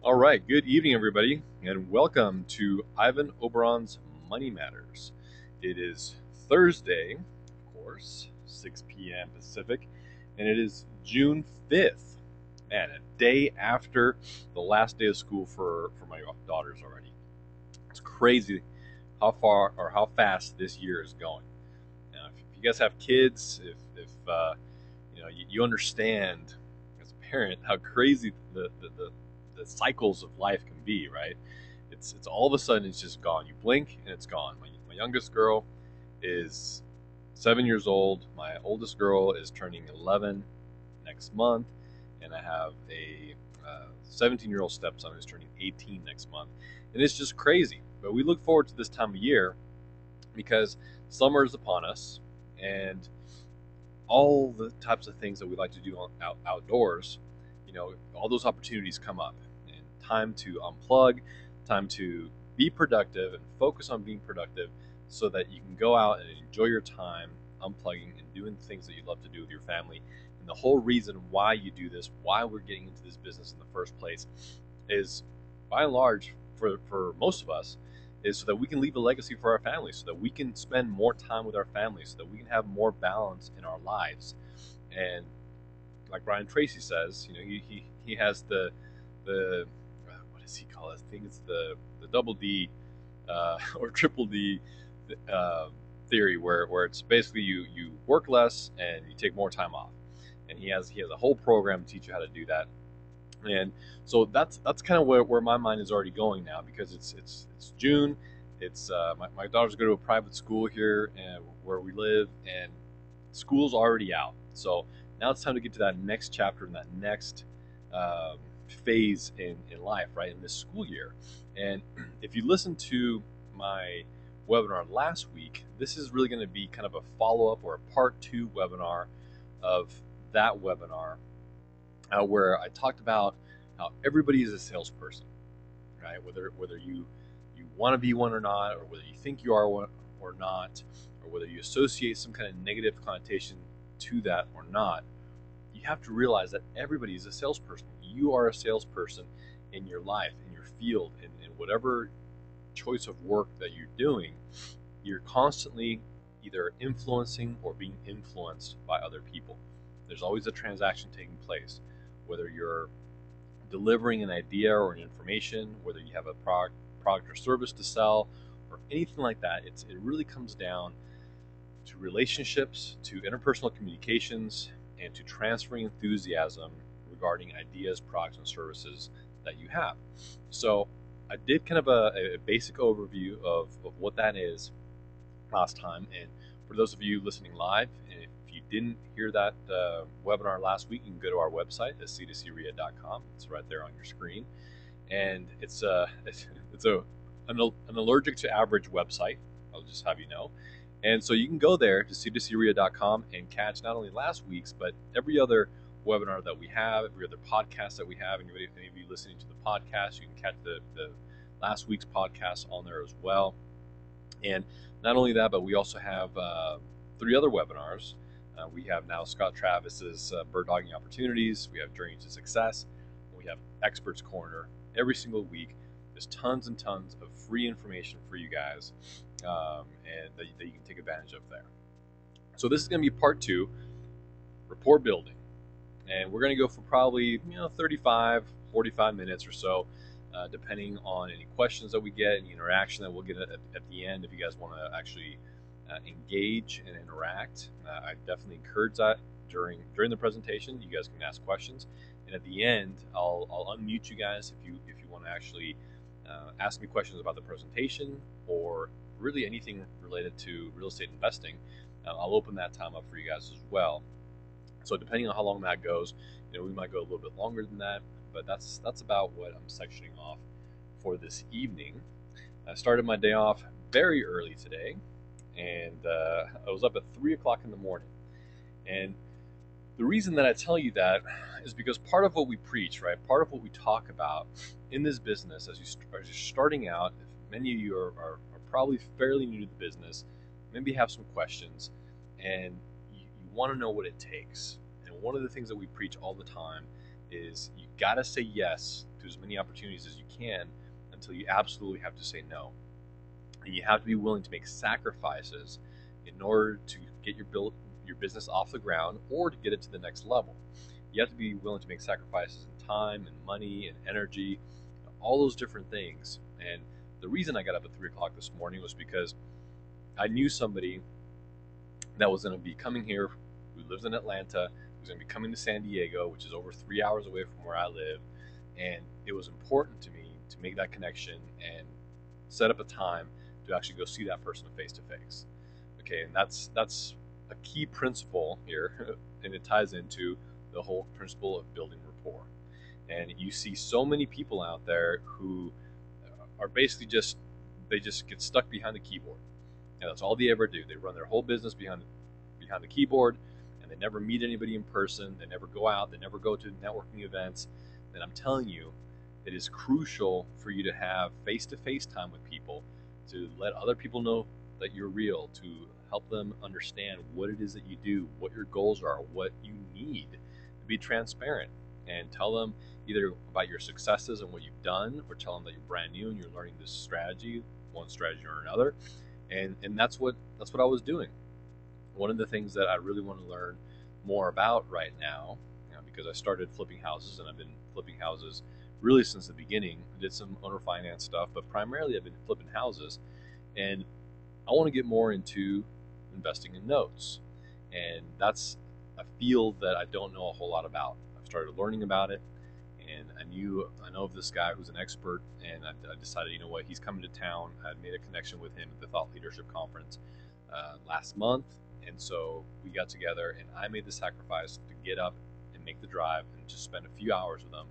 All right, good evening, everybody, and welcome to Ivan Oberon's Money Matters. It is Thursday, of course, 6 p.m. Pacific, and it is June 5th. Man, a day after the last day of school for my daughters already. It's crazy how far or how fast this year is going. Now, if you guys have kids, if you understand as a parent how crazy the cycles of life can be, right? It's all of a sudden it's just gone. You blink and it's gone. My youngest girl is 7 years old. My oldest girl is turning 11 next month, and I have a 17-year-old stepson who's turning 18 next month, and it's just crazy. But we look forward to this time of year because summer is upon us, and all the types of things that we like to do outdoors, all those opportunities come up, and time to unplug, time to be productive and focus on being productive so that you can go out and enjoy your time unplugging and doing the things that you love to do with your family. And the whole reason why you do this, why we're getting into this business in the first place, is by and large, for most of us, is so that we can leave a legacy for our families, so that we can spend more time with our families, so that we can have more balance in our lives. And like Brian Tracy says, he has the what does he call it? I think it's the double D or triple D theory, where it's basically you work less and you take more time off. And he has a whole program to teach you how to do that. And so that's kind of where my mind is already going now, because it's June. It's my daughters go to a private school here and where we live, and school's already out. So now it's time to get to that next chapter and that next phase in life, right, in this school year. And if you listen to my webinar last week, this is really going to be kind of a follow-up or a part two webinar of that webinar, where I talked about how everybody is a salesperson, right? Whether you want to be one or not, or whether you think you are one or not, or whether you associate some kind of negative connotation to that or not, you have to realize that everybody is a salesperson. You are a salesperson in your life, in your field, in whatever choice of work that you're doing. You're constantly either influencing or being influenced by other people. There's always a transaction taking place, whether you're delivering an idea or an information, whether you have a product or service to sell, or anything like that. It really comes down to relationships, to interpersonal communications, and to transferring enthusiasm regarding ideas, products, and services that you have. So I did kind of a basic overview of what that is last time. And for those of you listening live, and if you didn't hear that webinar last week, you can go to our website at c2crea.com. It's right there on your screen, and it's an allergic to average website. I'll just have you know. And so you can go there to c2crea.com and catch not only last week's, but every other webinar that we have, every other podcast that we have. And if any of you listening to the podcast, you can catch the last week's podcast on there as well. And not only that, but we also have 3 other webinars. We have now Scott Travis's Bird Dogging Opportunities. We have Journey to Success. We have Experts Corner. Every single week, there's tons and tons of free information for you guys, and that you can take advantage of there. So this is going to be part 2, rapport building. And we're going to go for probably 35, 45 minutes or so, depending on any questions that we get, any interaction that we'll get at the end. If you guys want to actually engage and interact, I definitely encourage that during the presentation. You guys can ask questions, and at the end, I'll unmute you guys if you want to actually ask me questions about the presentation or really anything related to real estate investing. I'll open that time up for you guys as well. So depending on how long that goes, we might go a little bit longer than that, but that's about what I'm sectioning off for this evening. I started my day off very early today, and I was up at 3 o'clock in the morning. And the reason that I tell you that is because part of what we preach, right, part of what we talk about in this business as you're starting out, if many of you are probably fairly new to the business, maybe have some questions, and you want to know what it takes. And one of the things that we preach all the time is you got to say yes to to as many opportunities as you can until you absolutely have to say no. And you have to be willing to make sacrifices in order to get your business off the ground or to get it to the next level. You have to be willing to make sacrifices in time and money and energy, all those different things. And the reason I got up at 3 o'clock this morning was because I knew somebody that was going to be coming here, who lives in Atlanta, who's going to be coming to San Diego, which is over 3 hours away from where I live. And it was important to me to make that connection and set up a time to actually go see that person face to face. Okay, and that's a key principle here, and it ties into the whole principle of building rapport. And you see so many people out there who are basically they just get stuck behind the keyboard. And that's all they ever do. They run their whole business behind the keyboard, and they never meet anybody in person. They never go out. They never go to networking events. And I'm telling you, it is crucial for you to have face-to-face time with people, to let other people know that you're real, to help them understand what it is that you do, what your goals are, what you need, to be transparent and tell them either about your successes and what you've done, or tell them that you're brand new and you're learning this strategy, one strategy or another. And that's what I was doing. One of the things that I really want to learn more about right now, because I started flipping houses, and I've been flipping houses really since the beginning. I did some owner finance stuff, but primarily I've been flipping houses, and I want to get more into investing in notes. And that's a field that I don't know a whole lot about. I've started learning about it, and I know of this guy who's an expert, and I decided, you know what, he's coming to town. I had made a connection with him at the Thought Leadership Conference last month, and so we got together, and I made the sacrifice to get up and make the drive and just spend a few hours with him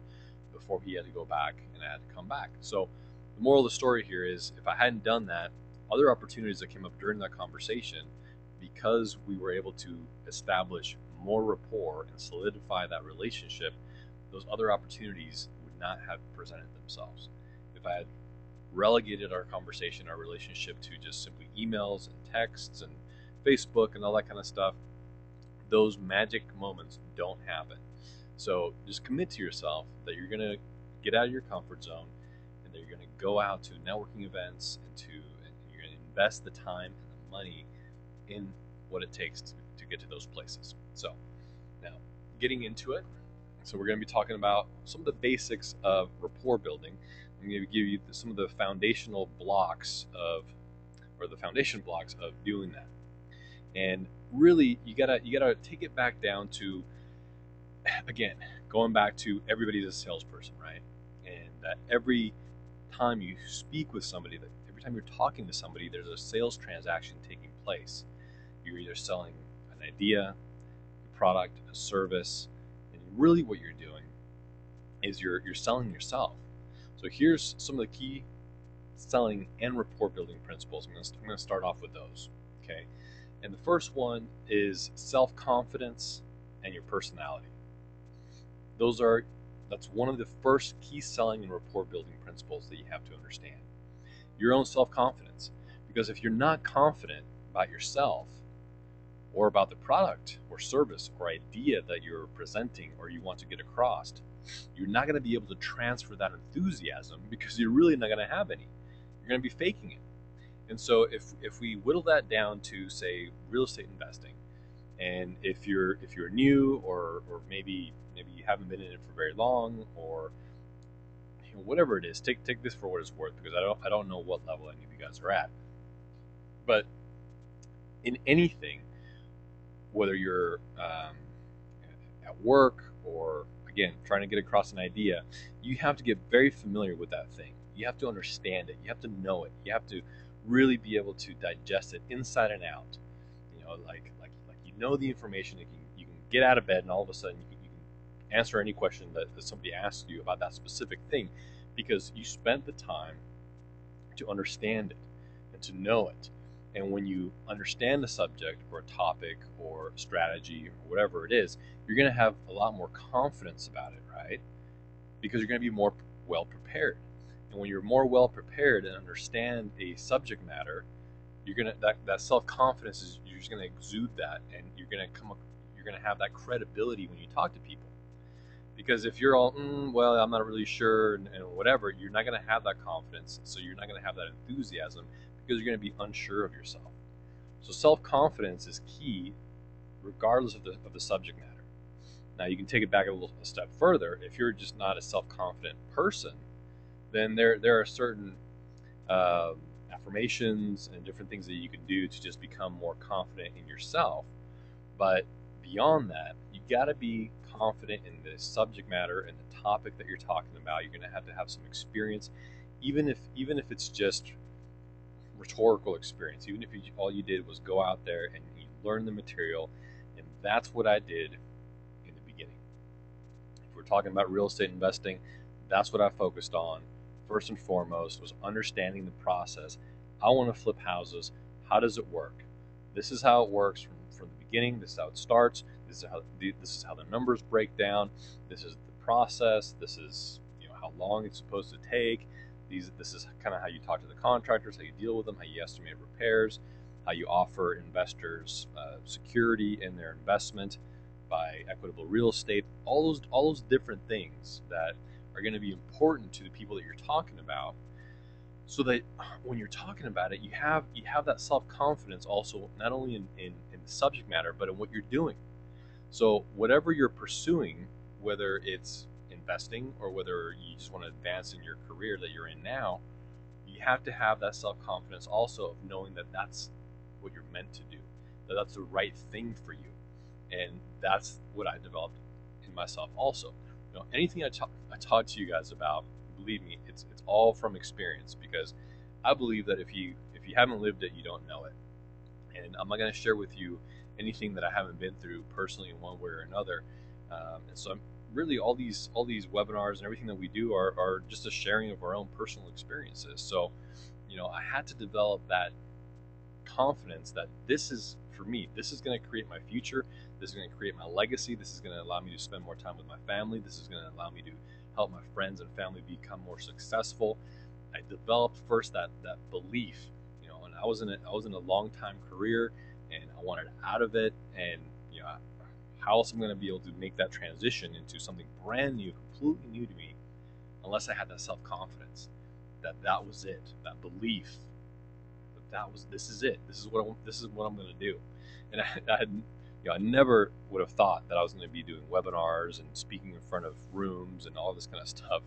before he had to go back and I had to come back. So the moral of the story here is, if I hadn't done that, other opportunities that came up during that conversation, because we were able to establish more rapport and solidify that relationship, those other opportunities would not have presented themselves. If I had relegated our conversation, our relationship, to just simply emails and texts and Facebook and all that kind of stuff, those magic moments don't happen. So just commit to yourself that you're going to get out of your comfort zone, and that you're going to go out to networking events, and you're going to invest the time and the money in what it takes to get to those places. So now, getting into it, so we're going to be talking about some of the basics of rapport building. I'm going to give you some of the foundational blocks the foundation blocks of doing that. And really, you gotta take it back down to, again, going back to everybody's a salesperson, right? And that every time you speak with somebody, that every time you're talking to somebody, there's a sales transaction taking place. You're either selling an idea, a product, a service, and really what you're doing is you're selling yourself. So here's some of the key selling and rapport building principles. I'm going to start off with those, okay? And the first one is self-confidence and your personality. That's one of the first key selling and rapport building principles that you have to understand. Your own self-confidence. Because if you're not confident about yourself, or about the product or service or idea that you're presenting or you want to get across, you're not going to be able to transfer that enthusiasm, because you're really not going to have any. You're going to be faking it. And so if we whittle that down to, say, real estate investing, and if you're new, or maybe you haven't been in it for very long, or whatever it is, take this for what it's worth, because I don't know what level any of you guys are at. But in anything, whether you're at work, or again trying to get across an idea, you have to get very familiar with that thing. You have to understand it. You have to know it. You have to really be able to digest it inside and out. Like you know the information. You can get out of bed, and all of a sudden you can answer any question that somebody asks you about that specific thing, because you spent the time to understand it and to know it. And when you understand the subject or a topic or strategy or whatever it is, you're going to have a lot more confidence about it, right? Because you're going to be more well prepared. And when you're more well prepared and understand a subject matter, that self-confidence is, you're just going to exude that, and you're going to have that credibility when you talk to people. Because if you're all, well, I'm not really sure, and whatever, you're not going to have that confidence. So you're not going to have that enthusiasm because you're going to be unsure of yourself. So self-confidence is key regardless of the subject matter. Now you can take it back a step further. If you're just not a self-confident person, then there are certain affirmations and different things that you can do to just become more confident in yourself. But beyond that, you got to be confident in the subject matter and the topic that you're talking about. You're going to have some experience, even if it's just rhetorical experience. Even if all you did was go out there and you learn the material, and that's what I did in the beginning. If we're talking about real estate investing, that's what I focused on. First and foremost was understanding the process. I want to flip houses. How does it work? This is how it works from the beginning. This is how it starts. This is how the numbers break down. This is the process. This is how long it's supposed to take. This is kind of how you talk to the contractors, how you deal with them, how you estimate repairs, how you offer investors security in their investment by equitable real estate. All those different things that are going to be important to the people that you're talking about, so that when you're talking about it, you have that self-confidence also, not only in the subject matter, but in what you're doing. So whatever you're pursuing, whether it's investing or whether you just want to advance in your career that you're in now, you have to have that self-confidence also of knowing that that's what you're meant to do, that that's the right thing for you. And that's what I developed in myself also. Anything I talk to you guys about, believe me, it's all from experience, because I believe that if you haven't lived it, you don't know it. And I'm not going to share with you anything that I haven't been through personally in one way or another. And so I'm really, all these webinars and everything that we do are just a sharing of our own personal experiences. So I had to develop that confidence that this is, for me, this is going to create my future. This is going to create my legacy. This is going to allow me to spend more time with my family. This is going to allow me to help my friends and family become more successful. I developed first that belief, and I was in a long time career, and I wanted out of it. And how else am I going to be able to make that transition into something brand new, completely new to me, unless I had that self-confidence that was it, that belief this is it. This is what I'm going to do. And I never would have thought that I was going to be doing webinars and speaking in front of rooms and all this kind of stuff.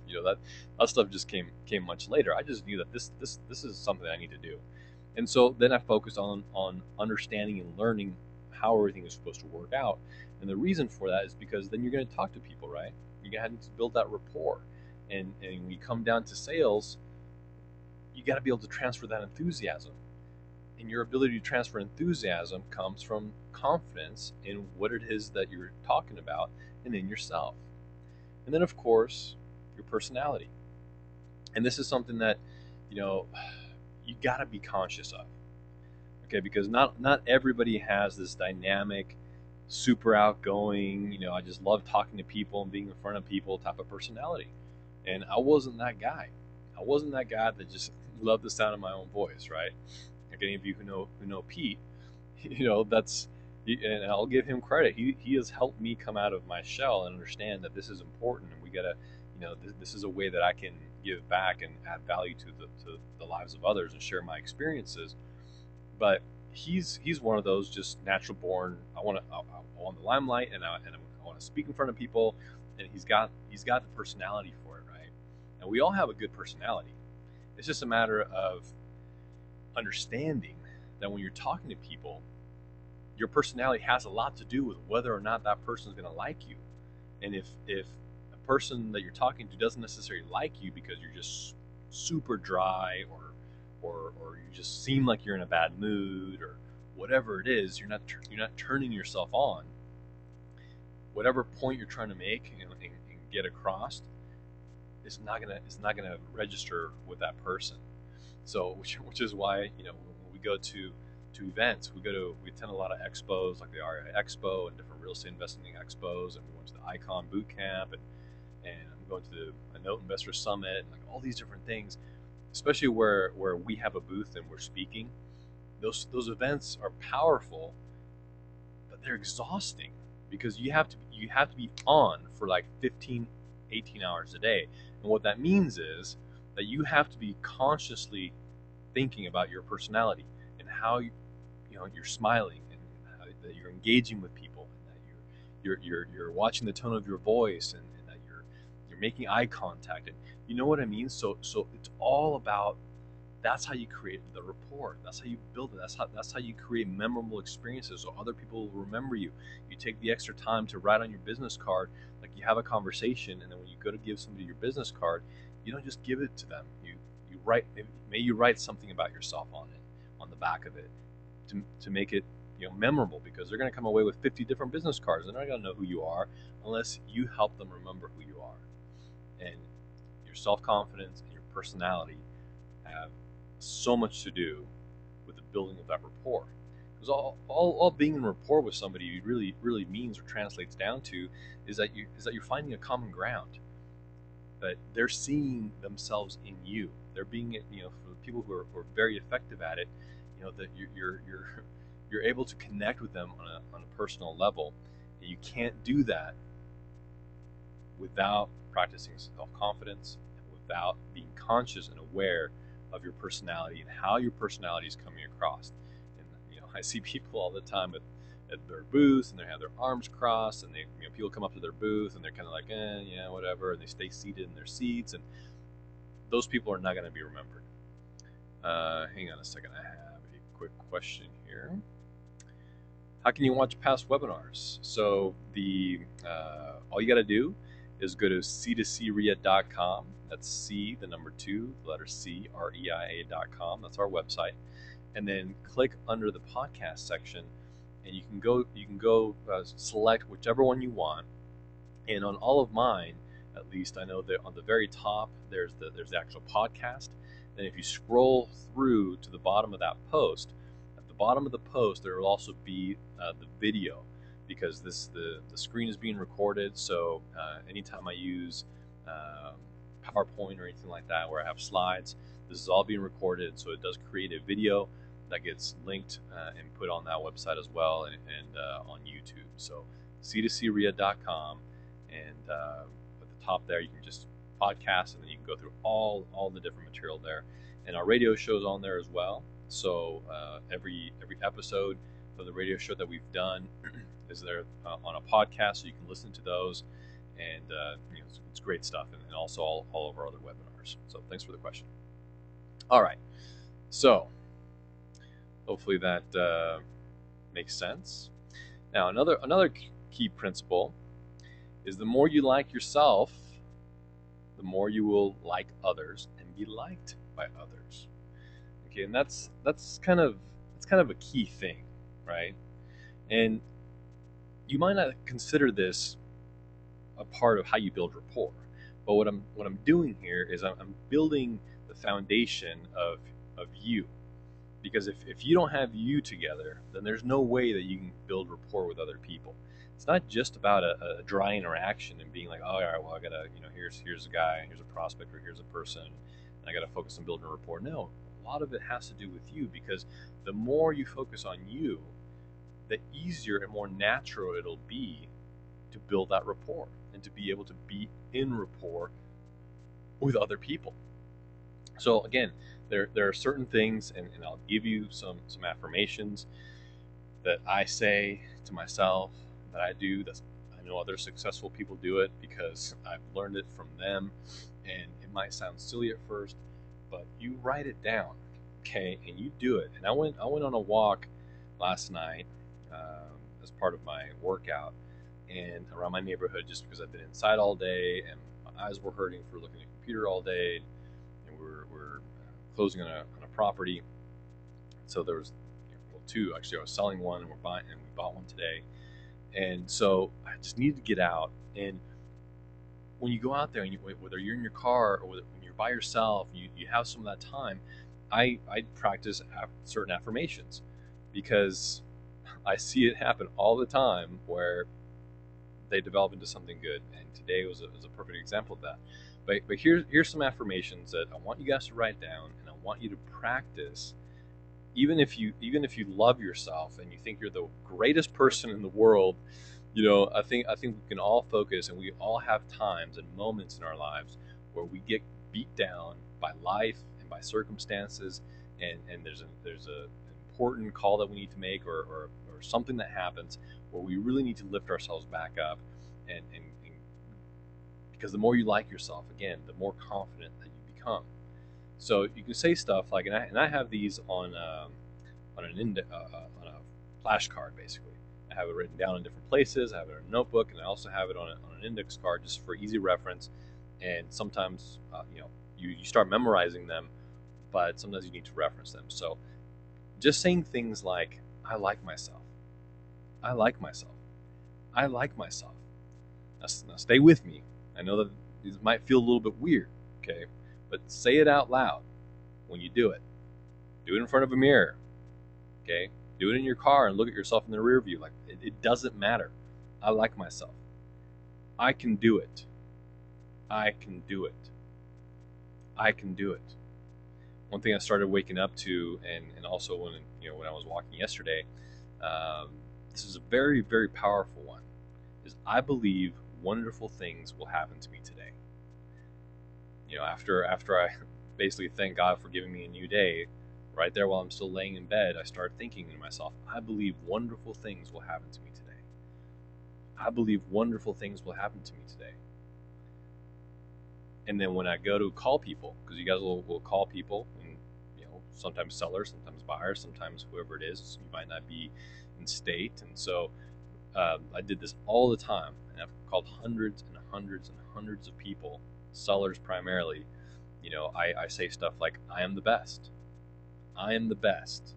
That stuff just came much later. I just knew that this is something I need to do. And so then I focused on understanding and learning how everything is supposed to work out. And the reason for that is because then you're going to talk to people, right? You're going to have to build that rapport. And when you come down to sales, you got to be able to transfer that enthusiasm. And your ability to transfer enthusiasm comes from confidence in what it is that you're talking about and in yourself. And then, of course, your personality. And this is something that, you got to be conscious of. Okay, because not everybody has this dynamic, super outgoing, I just love talking to people and being in front of people type of personality. And I wasn't that guy. I wasn't that guy that just loved the sound of my own voice, right? Like any of you who know Pete, that's, and I'll give him credit. He has helped me come out of my shell and understand that this is important, and we gotta, this is a way that I can give back and add value to the lives of others and share my experiences. But he's one of those just natural born. I want the limelight, and I want to speak in front of people, and he's got the personality for it, right? And we all have a good personality. It's just a matter of understanding that when you're talking to people, your personality has a lot to do with whether or not that person is going to like you. And if a person that you're talking to doesn't necessarily like you because you're just super dry, or you just seem like you're in a bad mood, or whatever it is, you're not turning yourself on. Whatever point you're trying to make and get across is not gonna register with that person. So which is why when we go to events, we attend a lot of expos like the REI Expo and different real estate investing expos, and we went to the Icon Boot Camp, and I'm going to a Note Investor Summit, and like all these different things, especially where we have a booth and we're speaking. Those events are powerful, but they're exhausting, because you you have to be on for like 15, 18 hours a day. And what that means is that you have to be consciously thinking about your personality and how you're smiling, and how, that you're engaging with people, and that you're watching the tone of your voice, and that you're making eye contact, and you know what I mean. So it's all about, that's how you create the rapport. That's how you build it. That's how you create memorable experiences so other people will remember you. You take the extra time to write on your business card, like you have a conversation, and then when you go to give somebody your business card, you don't just give it to them. You write, may you write something about yourself on it, on the back of it, to make it memorable, because they're going to come away with 50 different business cards. They're not going to know who you are unless you help them remember who you are. And your self-confidence and your personality have so much to do with the building of that rapport. Because all being in rapport with somebody really means, or translates down to, is that you're finding a common ground, that they're seeing themselves in you. They're being, for the people who are very effective at it, that you're able to connect with them on a personal level. And you can't do that without practicing self-confidence, and without being conscious and aware of your personality and how your personality is coming across. And I see people all the time at their booths, and they have their arms crossed, and people come up to their booth, and they're kind of like, yeah, whatever, and they stay seated in their seats, and those people are not going to be remembered. Hang on a second, I have a quick question here. How can you watch past webinars? So all you got to do is go to c2crea.com. That's C, the number 2, the letter C, REIA.com. That's our website. And then click under the podcast section, and you can go select whichever one you want. And on all of mine, at least, I know that on the very top there's the actual podcast. Then if you scroll through to the bottom of that post, at the bottom of the post there will also be the video, because the screen is being recorded. So anytime I use PowerPoint or anything like that where I have slides, this is all being recorded, so it does create a video that gets linked and put on that website as well, and on YouTube. So c2crea.com, and at the top there you can just podcast, and then you can go through all the different material there, and our radio show's on there as well. So every episode of the radio show that we've done is there on a podcast, so you can listen to those, and it's great stuff, and also all of our other webinars. So thanks for the question. All right, so hopefully that makes sense. Now another key principle is, the more you like yourself, the more you will like others and be liked by others. Okay, and that's kind of a key thing, right? And you might not consider this a part of how you build rapport, but what I'm doing here is I'm building the foundation of you. Because if you don't have you together, then there's no way that you can build rapport with other people. It's not just about a dry interaction and being like, oh, all right, well, I gotta, here's a guy, here's a prospect, or here's a person, and I gotta focus on building a rapport. No, a lot of it has to do with you, because the more you focus on you, the easier and more natural it'll be to build that rapport and to be able to be in rapport with other people. So again, there are certain things, and I'll give you some affirmations that I say to myself, that I do, that I know other successful people do it, because I've learned it from them. And it might sound silly at first, but you write it down, okay, and you do it. And I went on a walk last night as part of my workout, and around my neighborhood, just because I've been inside all day and my eyes were hurting for looking at the computer all day, and we're closing on a property. So there was two, actually. I was selling one, and we bought one today. And so I just needed to get out. And when you go out there, and whether you're in your car or when you're by yourself, you have some of that time, I practice certain affirmations, because I see it happen all the time where they develop into something good. And today was a perfect example of that. But here's some affirmations that I want you guys to write down, and I want you to practice. Even if you love yourself and you think you're the greatest person in the world, I think we can all focus, and we all have times and moments in our lives where we get beat down by life and by circumstances, and there's a important call that we need to make, or something that happens where we really need to lift ourselves back up, and because the more you like yourself, again, the more confident that you become. So you can say stuff like, and I have these on on a flashcard basically. I have it written down in different places. I have it in a notebook, and I also have it on an index card just for easy reference. And sometimes, you start memorizing them, but sometimes you need to reference them. So just saying things like, "I like myself," "I like myself," "I like myself." Now stay with me. I know that these might feel a little bit weird, okay, but say it out loud when you do it. Do it in front of a mirror, okay? Do it in your car and look at yourself in the rear view. Like, it doesn't matter. I like myself. I can do it. I can do it. I can do it. One thing I started waking up to, and also when I was walking yesterday, um, this is a very, very powerful one, is I believe wonderful things will happen to me today. After I basically thank God for giving me a new day, right there while I'm still laying in bed, I start thinking to myself, I believe wonderful things will happen to me today. I believe wonderful things will happen to me today. And then when I go to call people, because you guys will call people, and sometimes sellers, sometimes buyers, sometimes whoever it is, you might not be in state, and so I did this all the time, and I've called hundreds and hundreds and hundreds of people, sellers primarily. I say stuff like, I am the best. I am the best.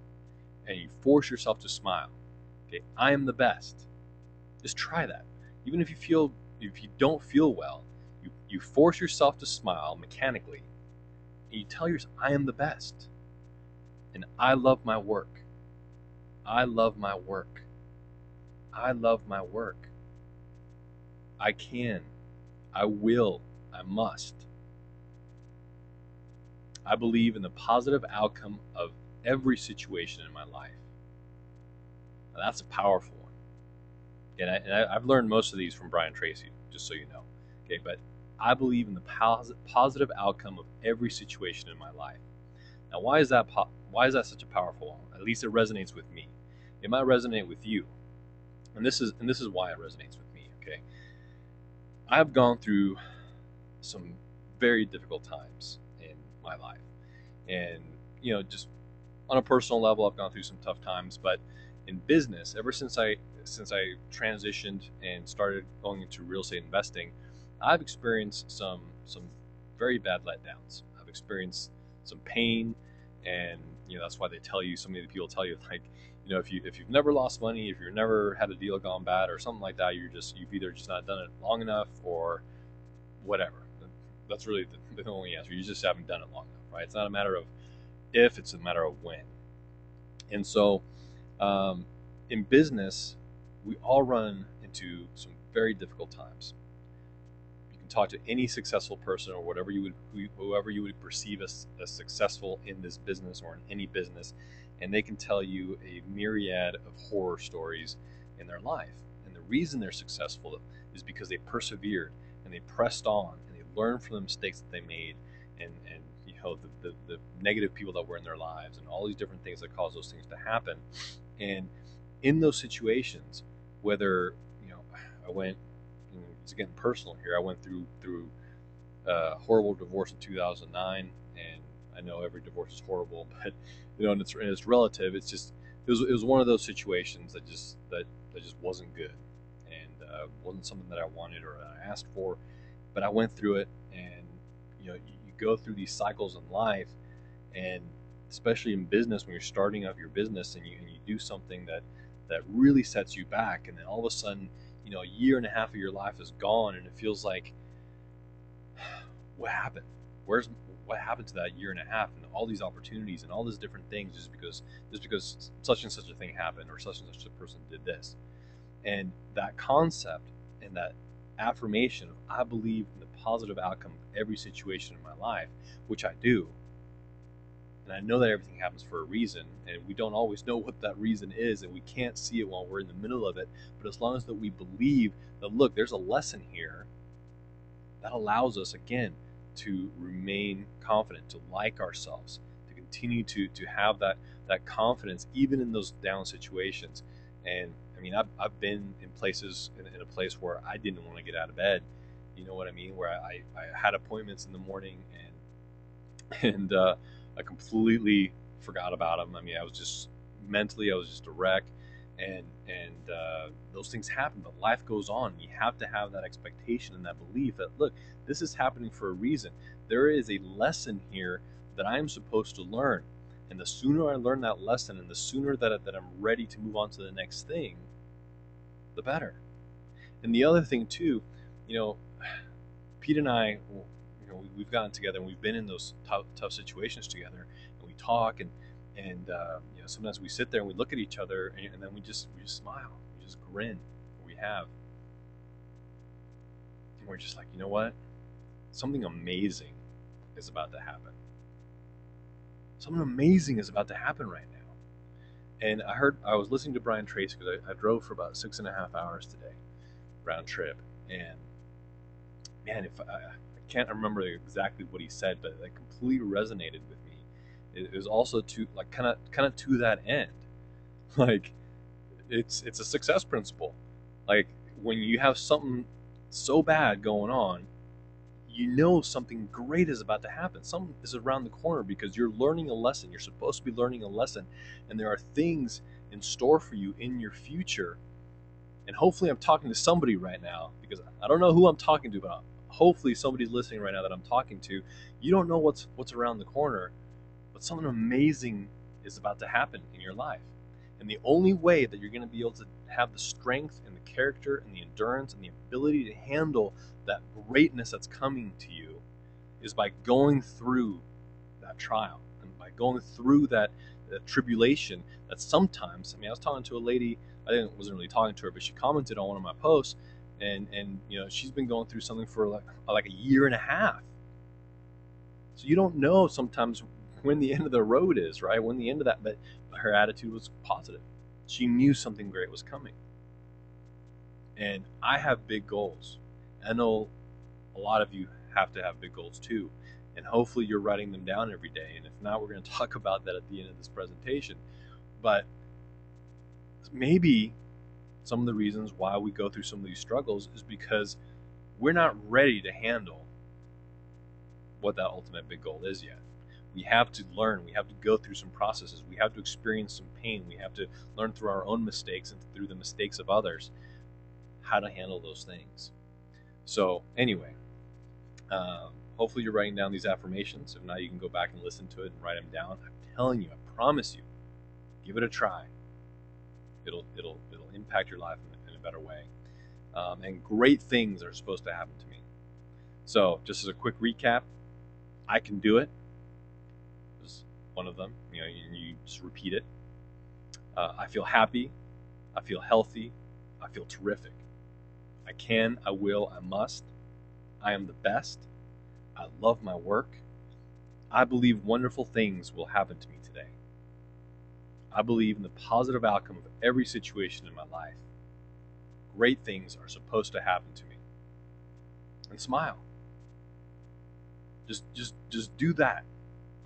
And you force yourself to smile. Okay, I am the best. Just try that. Even if you don't feel well, you force yourself to smile mechanically, and you tell yourself, I am the best. And I love my work. I love my work. I love my work. I can. I will. I must. I believe in the positive outcome of every situation in my life. Now, that's a powerful one. And I've learned most of these from Brian Tracy, just so you know. Okay, but I believe in the positive outcome of every situation in my life. Now, why is that such a powerful one? At least it resonates with me. It might resonate with you, and this is why it resonates with me. Okay, I've gone through some very difficult times in my life, and just on a personal level, I've gone through some tough times. But in business, ever since I transitioned and started going into real estate investing, I've experienced some very bad letdowns. I've experienced some pain, and that's why they tell you. So many people tell you, like, if you've never lost money, if you've never had a deal gone bad or something like that, you've either just not done it long enough or whatever. That's really the only answer. You just haven't done it long enough, right? It's not a matter of if, it's a matter of when. And so, in business, we all run into some very difficult times. You can talk to any successful person, or whoever you would perceive as successful in this business or in any business, and they can tell you a myriad of horror stories in their life. And the reason they're successful is because they persevered, and they pressed on, and they learned from the mistakes that they made, and the negative people that were in their lives, and all these different things that cause those things to happen. And in those situations, whether I went, it's getting personal here. I went through a horrible divorce in 2009, and I know every divorce is horrible, but and it's relative. It was one of those situations that just wasn't good, and wasn't something that I wanted or I asked for, but I went through it. And you go through these cycles in life, and especially in business, when you're starting up your business, and you do something that really sets you back, and then all of a sudden, a year and a half of your life is gone, and it feels like, what happened? What happened to that year and a half, and all these opportunities and all these different things, just because such and such a thing happened, or such and such a person did this. And that concept and that affirmation of, I believe in the positive outcome of every situation in my life, which I do, And I know that everything happens for a reason, and we don't always know what that reason is, and we can't see it while we're in the middle of it. But as long as that we believe that, look, there's a lesson here, that allows us, again, to remain confident, to like ourselves, to continue to have that confidence even in those down situations. And I mean, I've been in places, in a place where I didn't want to get out of bed, you know what I mean, where I had appointments in the morning, and I completely forgot about them. I mean, I was just mentally, I was just a wreck, and those things happen. But life goes on. You have to have that expectation and that belief that, look, this is happening for a reason. There is a lesson here that I am supposed to learn, and the sooner I learn that lesson, and the sooner that I'm ready to move on to the next thing, the better. And the other thing too, you know, Pete and I, you know, we've gotten together and we've been in those tough situations together, and we talk, and you know, sometimes we sit there and we look at each other, and then we just smile, we just grin. We have, and we're just like, you know what? Something amazing is about to happen. Something amazing is about to happen right now. And I was listening to Brian Tracy, because I drove for about 6.5 hours today, round trip, and man, if I can't remember exactly what he said, but that completely resonated with me. It was also to, like, kind of to that end, like, it's a success principle. Like, when you have something so bad going on, you know something great is about to happen. Something is around the corner, because you're learning a lesson. You're supposed to be learning a lesson, and there are things in store for you in your future. And hopefully I'm talking to somebody right now, because I don't know who I'm talking to, but hopefully somebody's listening right now that I'm talking to. You don't know what's around the corner, but something amazing is about to happen in your life. And the only way that you're going to be able to have the strength and the character and the endurance and the ability to handle that greatness that's coming to you is by going through that trial, and by going through that tribulation that sometimes, I mean, I was talking to a lady, wasn't really talking to her, but she commented on one of my posts, and you know, she's been going through something for like a year and a half. So you don't know sometimes when the end of the road is, right? When the end of that, but her attitude was positive. She knew something great was coming. And I have big goals. I know a lot of you have to have big goals too. And hopefully you're writing them down every day. And if not, we're going to talk about that at the end of this presentation. But maybe some of the reasons why we go through some of these struggles is because we're not ready to handle what that ultimate big goal is yet. We have to learn. We have to go through some processes. We have to experience some pain. We have to learn through our own mistakes and through the mistakes of others how to handle those things. So anyway, hopefully you're writing down these affirmations. If not, you can go back and listen to it and write them down. I'm telling you, I promise you, give it a try. It'll impact your life in a better way. And great things are supposed to happen to me. So just as a quick recap, I can do it. Is one of them. You know, you just repeat it. I feel happy. I feel healthy. I feel terrific. I can, I will, I must. I am the best. I love my work. I believe wonderful things will happen to me today. I believe in the positive outcome of every situation in my life. Great things are supposed to happen to me. And smile. Just do that.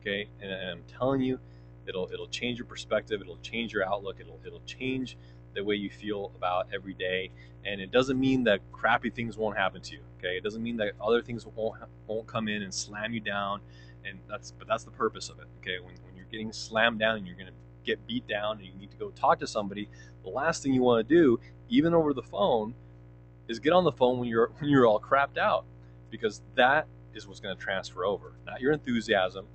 Okay? And I'm telling you, it'll change your perspective, it'll change your outlook, it'll change the way you feel about every day. And it doesn't mean that crappy things won't happen to you. Okay? It doesn't mean that other things won't come in and slam you down. But that's the purpose of it. Okay? When you're getting slammed down and you're gonna get beat down and you need to go talk to somebody, the last thing you want to do, even over the phone, is get on the phone when you're all crapped out, because that is what's going to transfer over. Not your enthusiasm,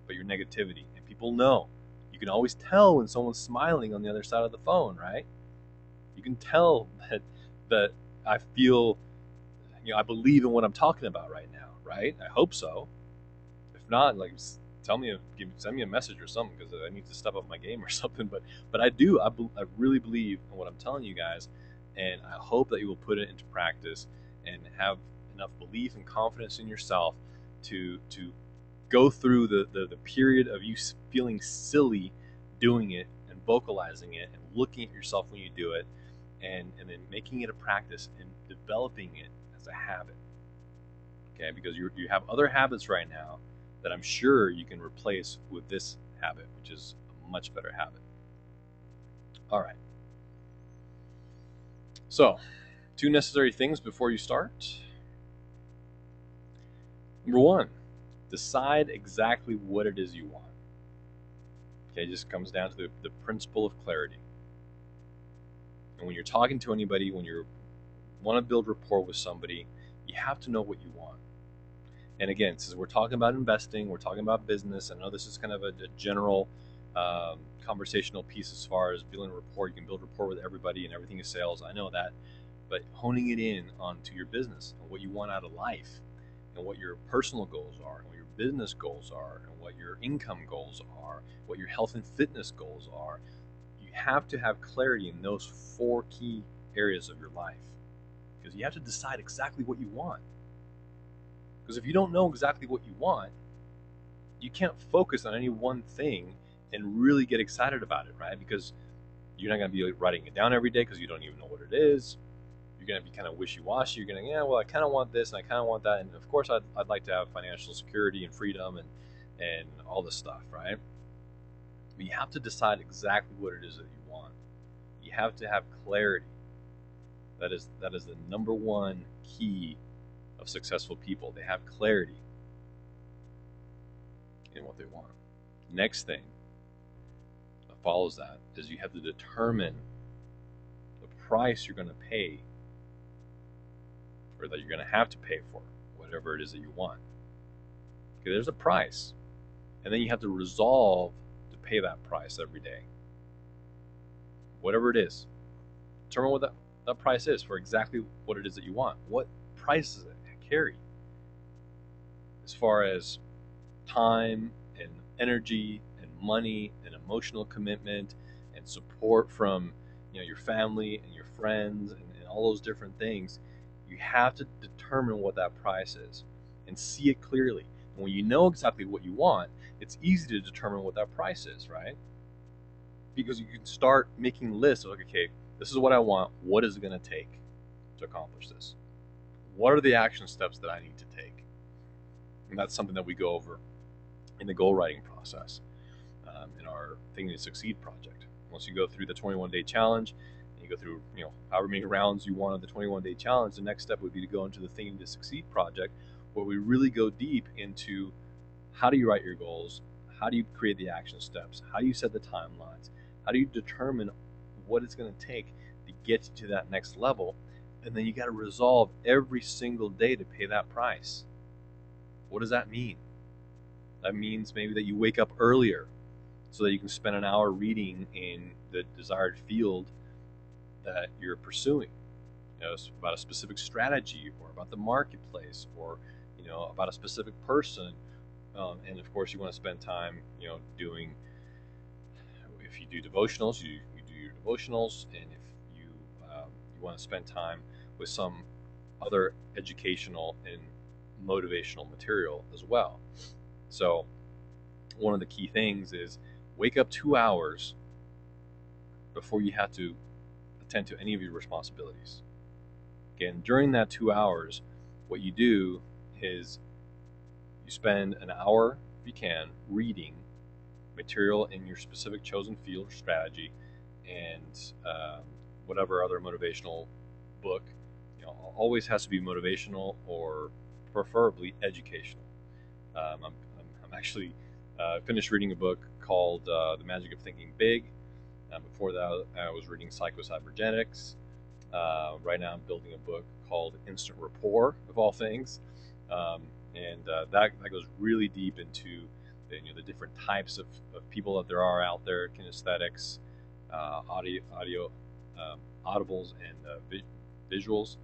but your negativity. And people know. You can always tell when someone's smiling on the other side of the phone, right? You can tell that I feel, you know, I believe in what I'm talking about right now, right? I hope so. If not, like, send me a message or something, because I need to step up my game or something. But I do. I really believe in what I'm telling you guys, and I hope that you will put it into practice and have enough belief and confidence in yourself to go through the period of you feeling silly doing it and vocalizing it and looking at yourself when you do it, and then making it a practice and developing it as a habit. Okay, because you have other habits right now that I'm sure you can replace with this habit, which is a much better habit. All right. So, 2 necessary things before you start. Number 1, decide exactly what it is you want. Okay, it just comes down to the principle of clarity. And when you're talking to anybody, when you want to build rapport with somebody, you have to know what you want. And again, since we're talking about investing, we're talking about business, I know this is kind of a general conversational piece as far as building rapport. You can build rapport with everybody and everything is sales. I know that. But honing it in onto your business and what you want out of life and what your personal goals are and what your business goals are and what your income goals are, what your health and fitness goals are, you have to have clarity in those 4 key areas of your life, because you have to decide exactly what you want. Because if you don't know exactly what you want, you can't focus on any one thing and really get excited about it, right? Because you're not going to be writing it down every day because you don't even know what it is. You're going to be kind of wishy-washy. You're going to, yeah, well, I kind of want this and I kind of want that. And of course, I'd like to have financial security and freedom and all this stuff, right? But you have to decide exactly what it is that you want. You have to have clarity. That is the number 1 key of successful people. They have clarity in what they want. Next thing that follows that is you have to determine the price you're going to pay, or that you're going to have to pay for whatever it is that you want. Okay, there's a price. And then you have to resolve to pay that price every day. Whatever it is. Determine what that price is for exactly what it is that you want. What price does it carry? As far as time and energy and money and emotional commitment and support from your family and your friends and all those different things, you have to determine what that price is and see it clearly. And when you know exactly what you want, it's easy to determine what that price is, right? Because you can start making lists of, okay, this is what I want. What is it going to take to accomplish this? What are the action steps that I need to take? And that's something that we go over in the goal writing process in our Thinking to Succeed project. Once you go through the 21-day challenge, and you go through however many rounds you want of the 21-day challenge, the next step would be to go into the Thinking to Succeed project, where we really go deep into how do you write your goals, how do you create the action steps, how do you set the timelines, how do you determine what it's going to take to get you to that next level, and then you got to resolve every single day to pay that price. What does that mean? That means maybe that you wake up earlier so that you can spend an hour reading in the desired field that you're pursuing. About a specific strategy or about the marketplace or about a specific person. And of course, you want to spend time doing, if you do devotionals, you do your devotionals, and if you want to spend time with some other educational and motivational material as well. So one of the key things is wake up 2 hours before you have to attend to any of your responsibilities. Again, during that 2 hours, what you do is you spend an hour, if you can, reading material in your specific chosen field or strategy, and whatever other motivational book. Always has to be motivational or preferably educational. I'm actually finished reading a book called The Magic of Thinking Big. Before that, I was reading Psycho-Cybernetics. Right now, I'm building a book called Instant Rapport, of all things, and that goes really deep into the different types of people that there are out there: kinesthetics, audibles, and visuals,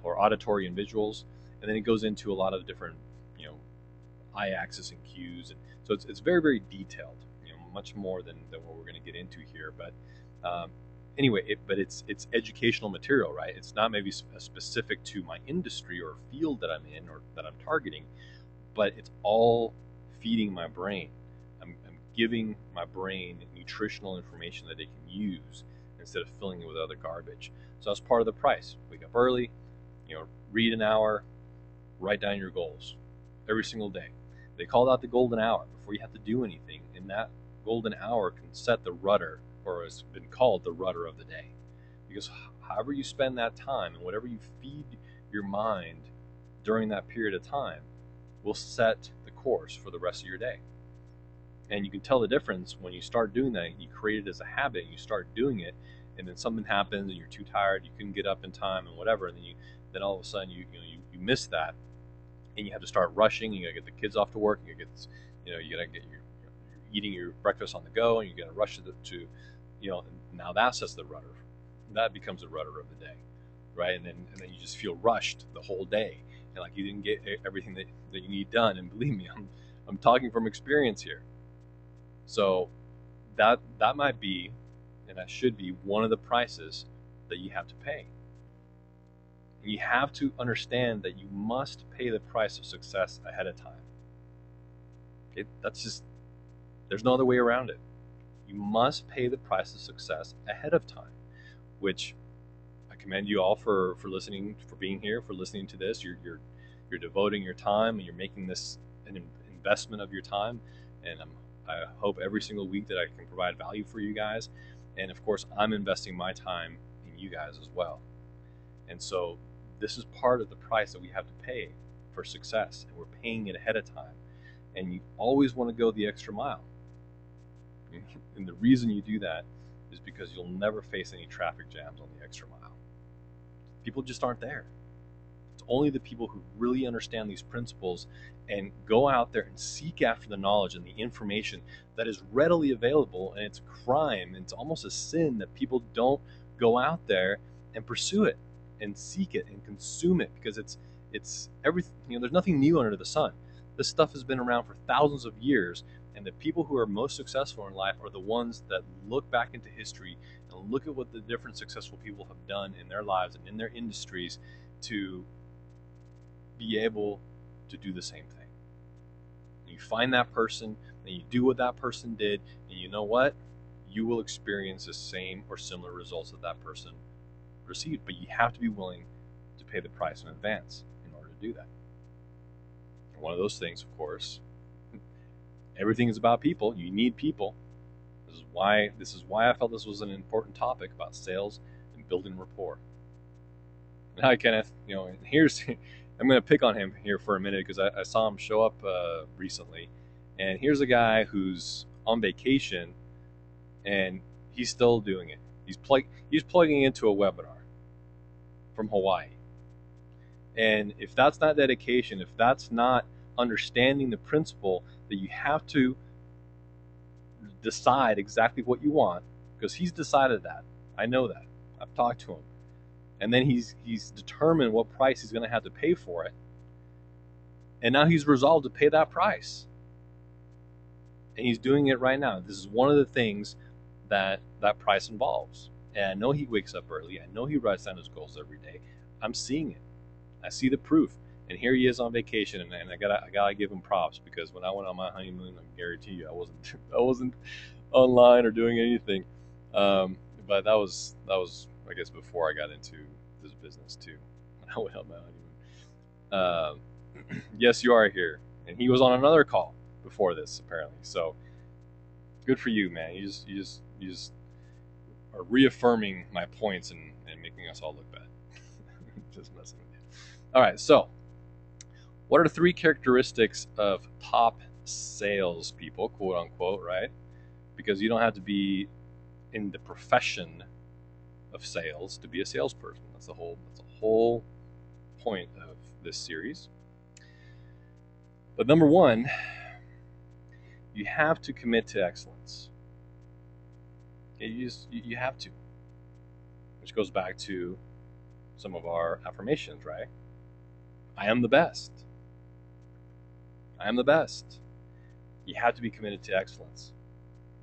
or auditory and visuals. And then it goes into a lot of different I-axis and cues, and so it's very, very detailed, much more than what we're going to get into here. But anyway, it's educational material, right? It's not maybe specific to my industry or field that I'm in or that I'm targeting, but it's all feeding my brain. I'm giving my brain nutritional information that it can use instead of filling it with other garbage. So that's part of the price. Wake up early, read an hour, write down your goals every single day. They call that the golden hour before you have to do anything, and that golden hour can set the rudder, or has been called the rudder of the day. Because however you spend that time and whatever you feed your mind during that period of time will set the course for the rest of your day. And you can tell the difference when you start doing that. You create it as a habit, and you start doing it, and then something happens and you're too tired, you couldn't get up in time and whatever, and then all of a sudden you miss that, and you have to start rushing. You gotta get the kids off to work. You gotta get you're eating your breakfast on the go, and you gotta rush to now that sets the rudder. That becomes the rudder of the day, right? And then you just feel rushed the whole day, and like you didn't get everything that you need done. And believe me, I'm talking from experience here. So that might be, and that should be, one of the prices that you have to pay. You have to understand that you must pay the price of success ahead of time. Okay, there's no other way around it. You must pay the price of success ahead of time, which I commend you all for listening, for being here, for listening to this. You're devoting your time, and you're making this an investment of your time, and I hope every single week that I can provide value for you guys. And of course, I'm investing my time in you guys as well. And so this is part of the price that we have to pay for success, and we're paying it ahead of time. And you always want to go the extra mile. And the reason you do that is because you'll never face any traffic jams on the extra mile. People just aren't there. It's only the people who really understand these principles and go out there and seek after the knowledge and the information that is readily available. And it's a crime, it's almost a sin that people don't go out there and pursue it and seek it and consume it, because it's everything. There's nothing new under the sun. This stuff has been around for thousands of years, and the people who are most successful in life are the ones that look back into history and look at what the different successful people have done in their lives and in their industries to be able to do the same thing. And you find that person and you do what that person did, and you know what? You will experience the same or similar results that person received, but you have to be willing to pay the price in advance in order to do that. And one of those things, of course, everything is about people. You need people. This is why I felt this was an important topic about sales and building rapport. And hi, Kenneth. And here's I'm going to pick on him here for a minute, because I saw him show up recently, and here's a guy who's on vacation, and he's still doing it. He's plugging into a webinar from Hawaii. And if that's not dedication, if that's not understanding the principle that you have to decide exactly what you want, because he's decided that. I know that. I've talked to him. And then he's determined what price he's going to have to pay for it. And now he's resolved to pay that price. And he's doing it right now. This is one of the things that price involves. And I know he wakes up early. I know he writes down his goals every day. I'm seeing it. I see the proof. And here he is on vacation, and I gotta give him props, because when I went on my honeymoon, I guarantee you, I wasn't online or doing anything. But that was I guess before I got into this business too. When I went on my honeymoon. Yes, you are here, and he was on another call before this apparently. So good for you, man. You just are reaffirming my points and making us all look bad. Just messing with you. All right, so what are the 3 characteristics of top salespeople, quote unquote, right? Because you don't have to be in the profession of sales to be a salesperson. That's the whole point of this series. But number 1, you have to commit to excellence. Okay, you have to. Which goes back to some of our affirmations, right? I am the best. I am the best. You have to be committed to excellence.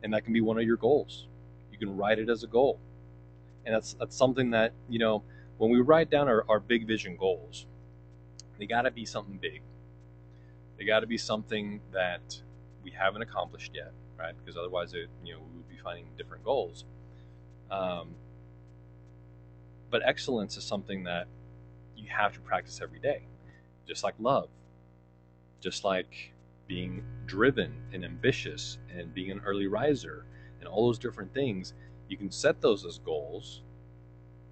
And that can be one of your goals. You can write it as a goal. And that's something that, when we write down our big vision goals, they got to be something big. They got to be something that we haven't accomplished yet, right? Because otherwise, we would be finding different goals. But excellence is something that you have to practice every day, just like love, just like being driven and ambitious and being an early riser and all those different things. You can set those as goals,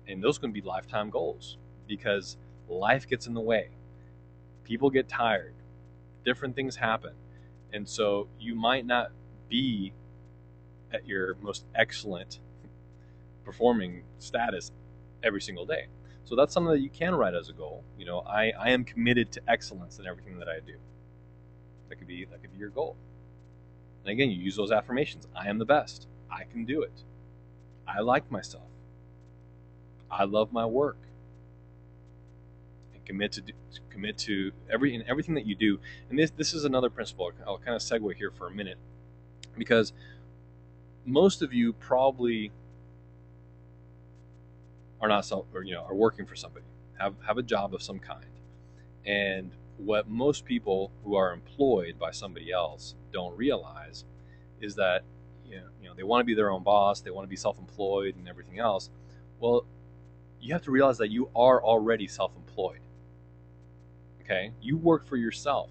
and those can be lifetime goals because life gets in the way. People get tired, different things happen, and so you might not be at your most excellent performing status every single day. So that's something that you can write as a goal. I am committed to excellence in everything that I do. That could be your goal. And again, you use those affirmations. I am the best. I can do it. I like myself. I love my work. And commit to everything that you do. And this is another principle. I'll kind of segue here for a minute, because most of you probably are not are working for somebody, have a job of some kind. And what most people who are employed by somebody else don't realize is that they want to be their own boss, they want to be self-employed and everything else. Well, you have to realize that you are already self-employed. Okay? You work for yourself.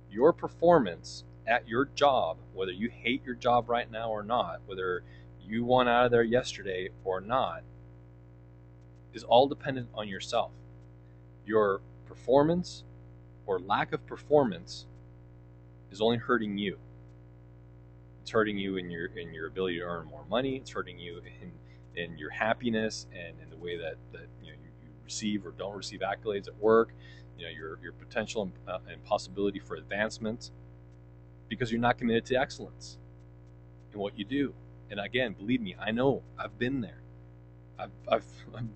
Your performance at your job, whether you hate your job right now or not, whether you want out of there yesterday or not, is all dependent on yourself. Your performance or lack of performance is only hurting you. It's hurting you in your ability to earn more money. It's hurting you in your happiness and in the way that you receive or don't receive accolades at work. Your potential and possibility for advancement, because you're not committed to excellence in what you do. And again, believe me, I know, I've been there. I've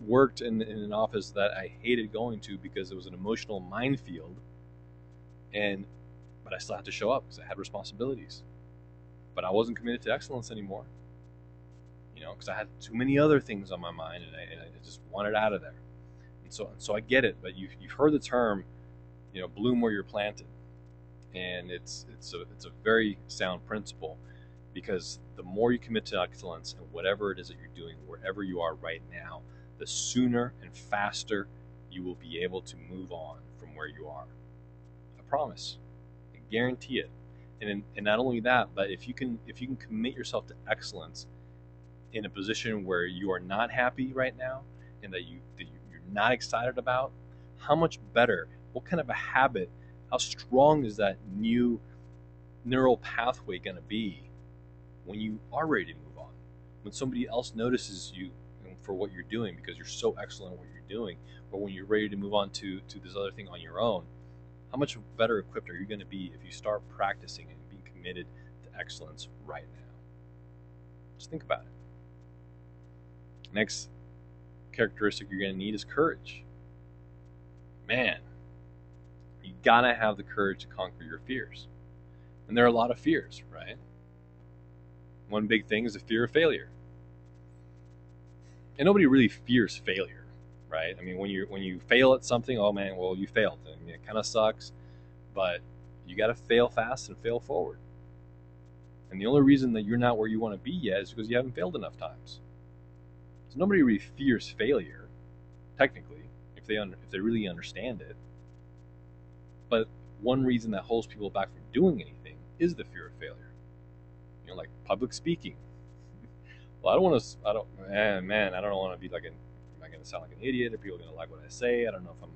worked in an office that I hated going to because it was an emotional minefield, but I still had to show up because I had responsibilities. But I wasn't committed to excellence anymore, because I had too many other things on my mind, and I just wanted out of there. And so I get it, but you've heard the term, bloom where you're planted, and it's a very sound principle. Because the more you commit to excellence in whatever it is that you're doing, wherever you are right now, the sooner and faster you will be able to move on from where you are. I promise. I guarantee it. And not only that, but if you can commit yourself to excellence in a position where you are not happy right now and that you're not excited about, how much better, what kind of a habit, how strong is that new neural pathway going to be when you are ready to move on, when somebody else notices you for what you're doing because you're so excellent at what you're doing, or when you're ready to move on to this other thing on your own, how much better equipped are you going to be if you start practicing and being committed to excellence right now? Just think about it. Next characteristic you're going to need is courage. Man, you got to have the courage to conquer your fears. And there are a lot of fears, right? One big thing is the fear of failure. And nobody really fears failure, right? I mean, when you fail at something, oh man, well, you failed. I mean, it kind of sucks, but you got to fail fast and fail forward. And the only reason that you're not where you want to be yet is because you haven't failed enough times. So nobody really fears failure, technically, if they really understand it. But one reason that holds people back from doing anything is the fear of failure. Like public speaking. Well, I don't want to be like am I going to sound like an idiot? Are people going to like what I say? I don't know if I'm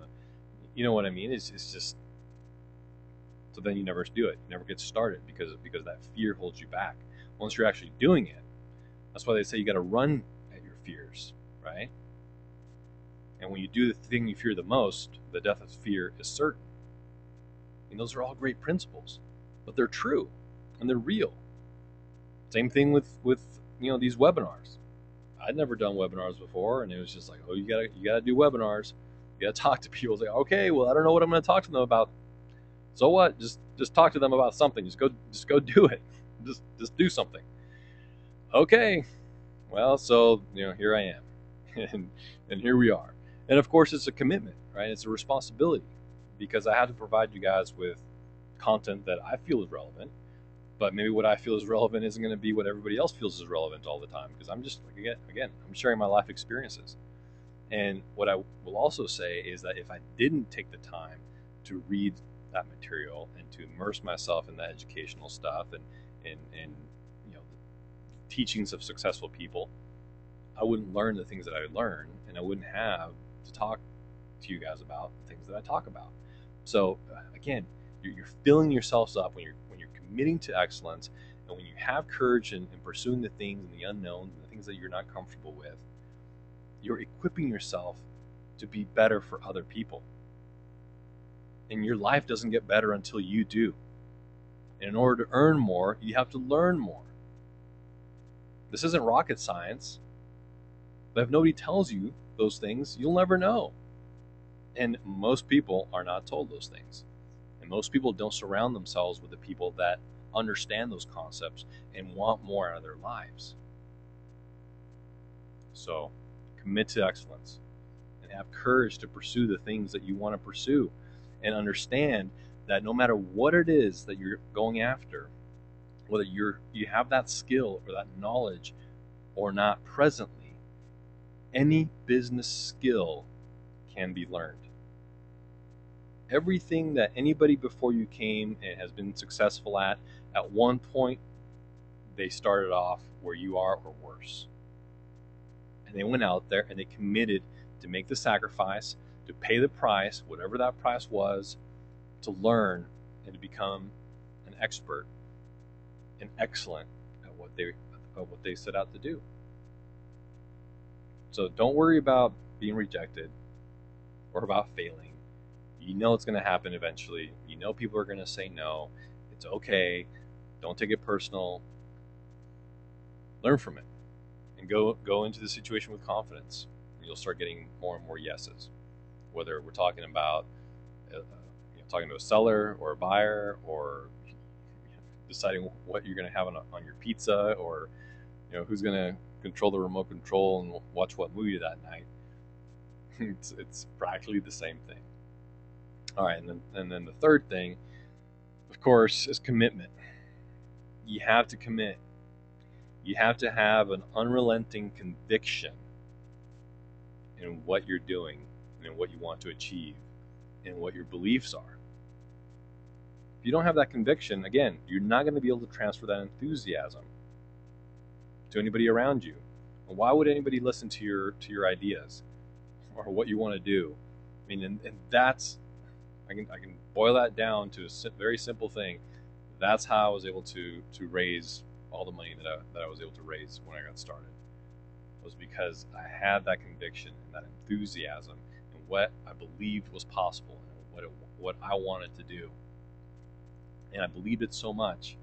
you know what I mean? It's just, so then you never do it. You never get started because that fear holds you back. Once you're actually doing it, that's why they say you got to run at your fears, right? And when you do the thing you fear the most, the death of fear is certain. And those are all great principles, but they're true and they're real. Same thing with these webinars. I'd never done webinars before, and it was just like, oh, you gotta do webinars. You gotta talk to people. It's like, okay, well, I don't know what I'm going to talk to them about. So what? Just talk to them about something. Just go do it. Just do something. Okay. Well, so here I am, and here we are. And of course, it's a commitment, right? It's a responsibility, because I have to provide you guys with content that I feel is relevant, but maybe what I feel is relevant isn't going to be what everybody else feels is relevant all the time, because I'm just, again, I'm sharing my life experiences. And what I will also say is that if I didn't take the time to read that material and to immerse myself in that educational stuff and the teachings of successful people, I wouldn't learn the things that I learn, and I wouldn't have to talk to you guys about the things that I talk about. So again, you're filling yourselves up when you're committing to excellence, and when you have courage in pursuing the things and the unknowns and the things that you're not comfortable with. You're equipping yourself to be better for other people. And your life doesn't get better until you do. And in order to earn more, you have to learn more. This isn't rocket science. But if nobody tells you those things, you'll never know. And most people are not told those things. And most people don't surround themselves with the people that understand those concepts and want more out of their lives. So, commit to excellence and have courage to pursue the things that you want to pursue, and understand that no matter what it is that you're going after, whether you have that skill or that knowledge or not presently, any business skill can be learned. Everything that anybody before you came and has been successful at one point, they started off where you are or worse. And they went out there and they committed to make the sacrifice, to pay the price, whatever that price was, to learn and to become an expert and excellent at what they set out to do. So don't worry about being rejected or about failing. You know it's going to happen eventually. You know people are going to say no. It's okay. Don't take it personal. Learn from it. And go into the situation with confidence. And you'll start getting more and more yeses. Whether we're talking about talking to a seller or a buyer, or deciding what you're going to have on your pizza, or who's going to control the remote control and watch what movie that night. It's practically the same thing. All right, and then the third thing, of course, is commitment. You have to commit. You have to have an unrelenting conviction in what you're doing and what you want to achieve and what your beliefs are. If you don't have that conviction, again, you're not going to be able to transfer that enthusiasm to anybody around you. And why would anybody listen to your ideas or what you want to do? I mean, and that's, I can boil that down to a very simple thing. That's how I was able to raise all the money that I was able to raise when I got started. Was because I had that conviction and that enthusiasm and what I believed was possible and what I wanted to do. And I believed it so much.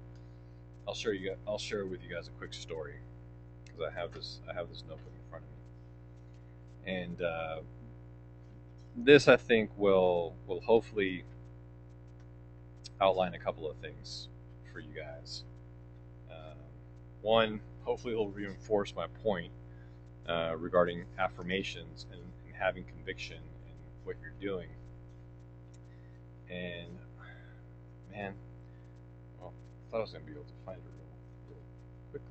I'll share with you guys a quick story, because I have this notebook in front of me, and this I think will hopefully outline a couple of things for you guys. One, hopefully it'll reinforce my point regarding affirmations and having conviction in what you're doing. And man, well, I thought I was going to be able to find it real quickly,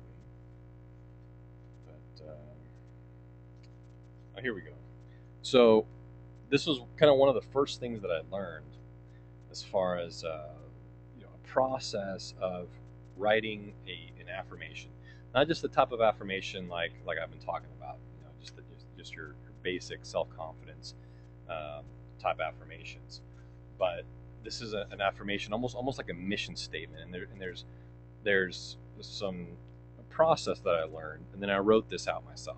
but here we go. So this was kind of one of the first things that I learned as far as a process of writing an affirmation. Not just the type of affirmation like I've been talking about, just your basic self-confidence type affirmations, but this is an affirmation, almost like a mission statement. And there's some process that I learned, and then I wrote this out myself.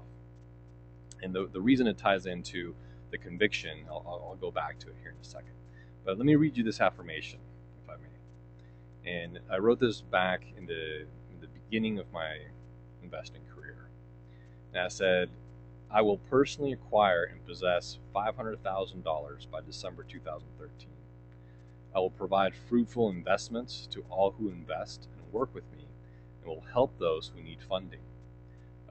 And the reason it ties into the conviction, I'll go back to it here in a second. But let me read you this affirmation, if I may. And I wrote this back in the beginning of my investing career. And I said, I will personally acquire and possess $500,000 by December 2013. I will provide fruitful investments to all who invest and work with me, and will help those who need funding.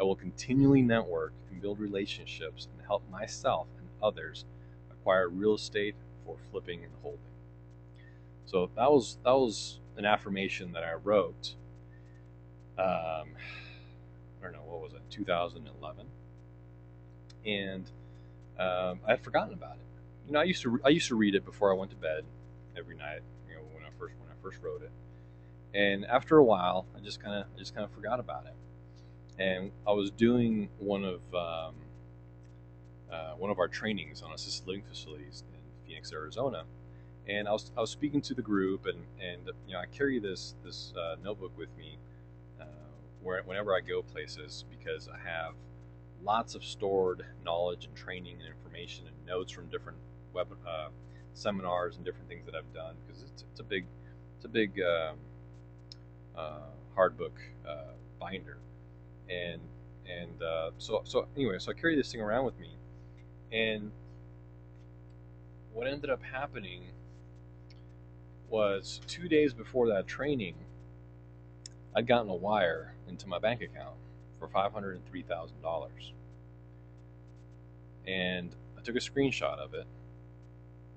I will continually network and build relationships and help myself and others acquire real estate for flipping and holding. So that was an affirmation that I wrote I don't know, what was it, 2011, and I had forgotten about it. I used to read it before I went to bed every night. When I first wrote it, and after a while, I just kind of forgot about it. And I was doing one of our trainings on assisted living facilities in Phoenix, Arizona, and I was speaking to the group, and I carry this notebook with me whenever I go places, because I have lots of stored knowledge and training and information and notes from different web seminars and different things that I've done, because it's a big hard book binder, and so anyway, so I carry this thing around with me, and what ended up happening was 2 days before that training, I'd gotten a wire into my bank account for $503,000, and I took a screenshot of it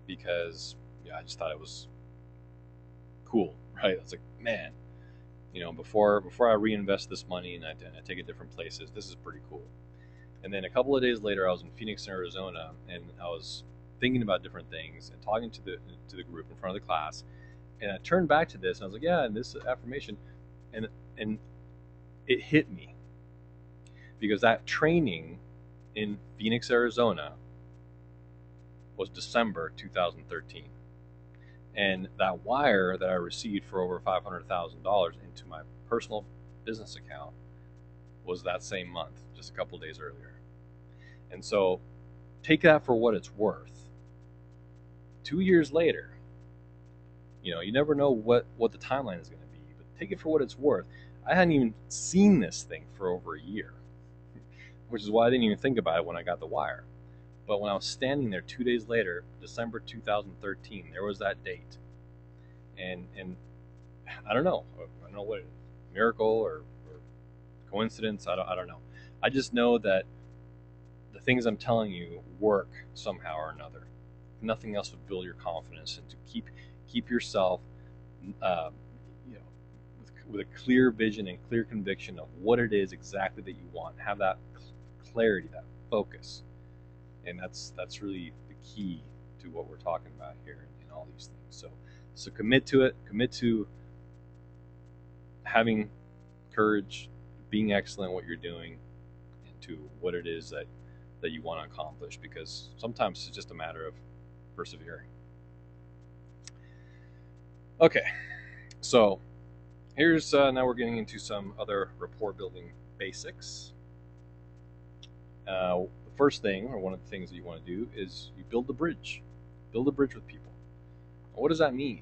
because I just thought it was cool, right? I was like, man, before I reinvest this money and I take it different places, this is pretty cool. And then a couple of days later, I was in Phoenix, Arizona, and I was thinking about different things and talking to the group in front of the class. And I turned back to this, and I was like, yeah, and this affirmation, and it hit me, because that training in Phoenix, Arizona was December 2013. And that wire that I received for over $500,000 into my personal business account was that same month, just a couple days earlier. And so take that for what it's worth. 2 years later, you never know what the timeline is going to be, but take it for what it's worth. I hadn't even seen this thing for over a year, which is why I didn't even think about it when I got the wire. But when I was standing there 2 days later, December 2013, there was that date. And I don't know. I don't know what it is. Miracle or coincidence. I don't know. I just know that the things I'm telling you work somehow or another. Nothing else would build your confidence, and to keep yourself, uh, with a clear vision and clear conviction of what it is exactly that you want. Have that clarity, that focus, and that's really the key to what we're talking about here in all these things. So commit to it. Commit to having courage, being excellent at what you're doing, and to what it is that you want to accomplish, because sometimes it's just a matter of persevering. Okay, so here's now we're getting into some other rapport building basics. The first thing, or one of the things that you want to do, is you build the bridge. Build a bridge with people. What does that mean?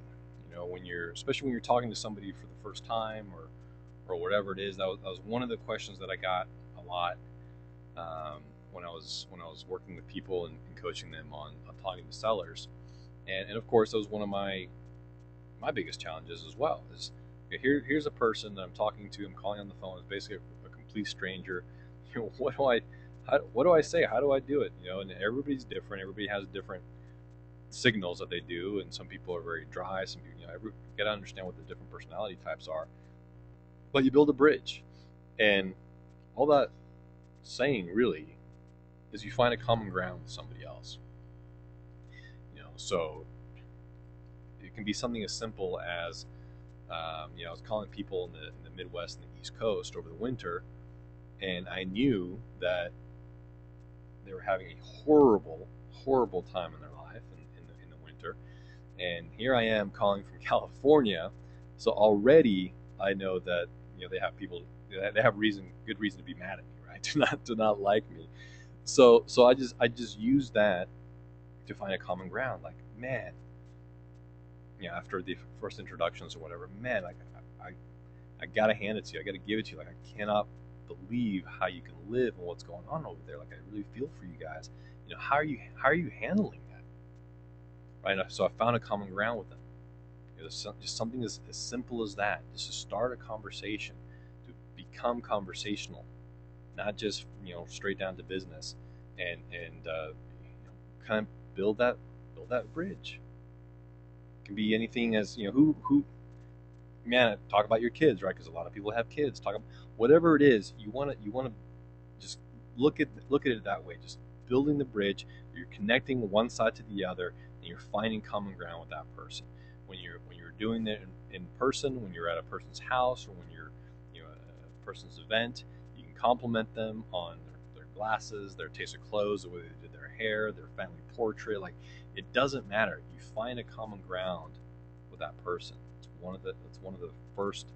Especially when you're talking to somebody for the first time, or whatever it is. That was one of the questions that I got a lot when I was working with people and coaching them on talking to sellers, and of course that was one of my biggest challenges as well. Is, okay, here's a person that I'm talking to. I'm calling on the phone. It's basically a complete stranger. What do I say? How do I do it? And everybody's different. Everybody has different signals that they do, and some people are very dry. Some people, you got to understand what the different personality types are. But you build a bridge, and all that saying really is you find a common ground with somebody else. So it can be something as simple as, I was calling people in the Midwest and the East Coast over the winter, and I knew that they were having a horrible, horrible time in their life in the winter. And here I am calling from California, so already I know that they have people, they have good reason to be mad at me, right? To not like me. So I just use that to find a common ground. Like, man, after the first introductions or whatever, man, like I gotta hand it to you. I gotta give it to you. Like, I cannot believe how you can live and what's going on over there. Like, I really feel for you guys. How are you handling that? Right. So I found a common ground with them. Just something as simple as that. Just to start a conversation, to become conversational, not just straight down to business, and kind of build that bridge. It can be anything as who man, talk about your kids, right? Because a lot of people have kids. Talk about whatever it is you want to just look at it that way. Just building the bridge. You're connecting one side to the other, and you're finding common ground with that person. When you're doing it in person, when you're at a person's house, or when you're at a person's event, you can compliment them on their glasses, their taste of clothes, the way they did their hair, their family portrait. Like, it doesn't matter. You find a common ground with that person. It's one of the first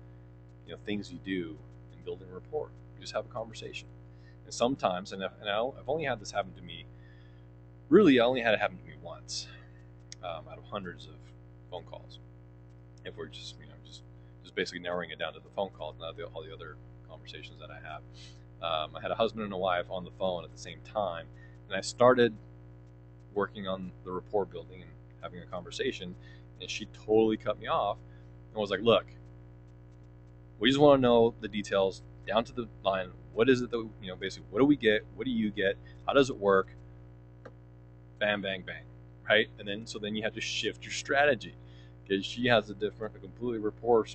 things you do in building rapport. You just have a conversation. And sometimes, and I've only had this happen to me. Really, I only had it happen to me once, out of hundreds of phone calls. If we're just basically narrowing it down to the phone calls, not all the other conversations that I have. I had a husband and a wife on the phone at the same time, and I started working on the rapport building and having a conversation, and she totally cut me off and was like, "Look, we just want to know the details down to the line. What is it that basically, what do we get? What do you get? How does it work? Bam, bang, bang." Right? And then you have to shift your strategy, because she has a completely rapport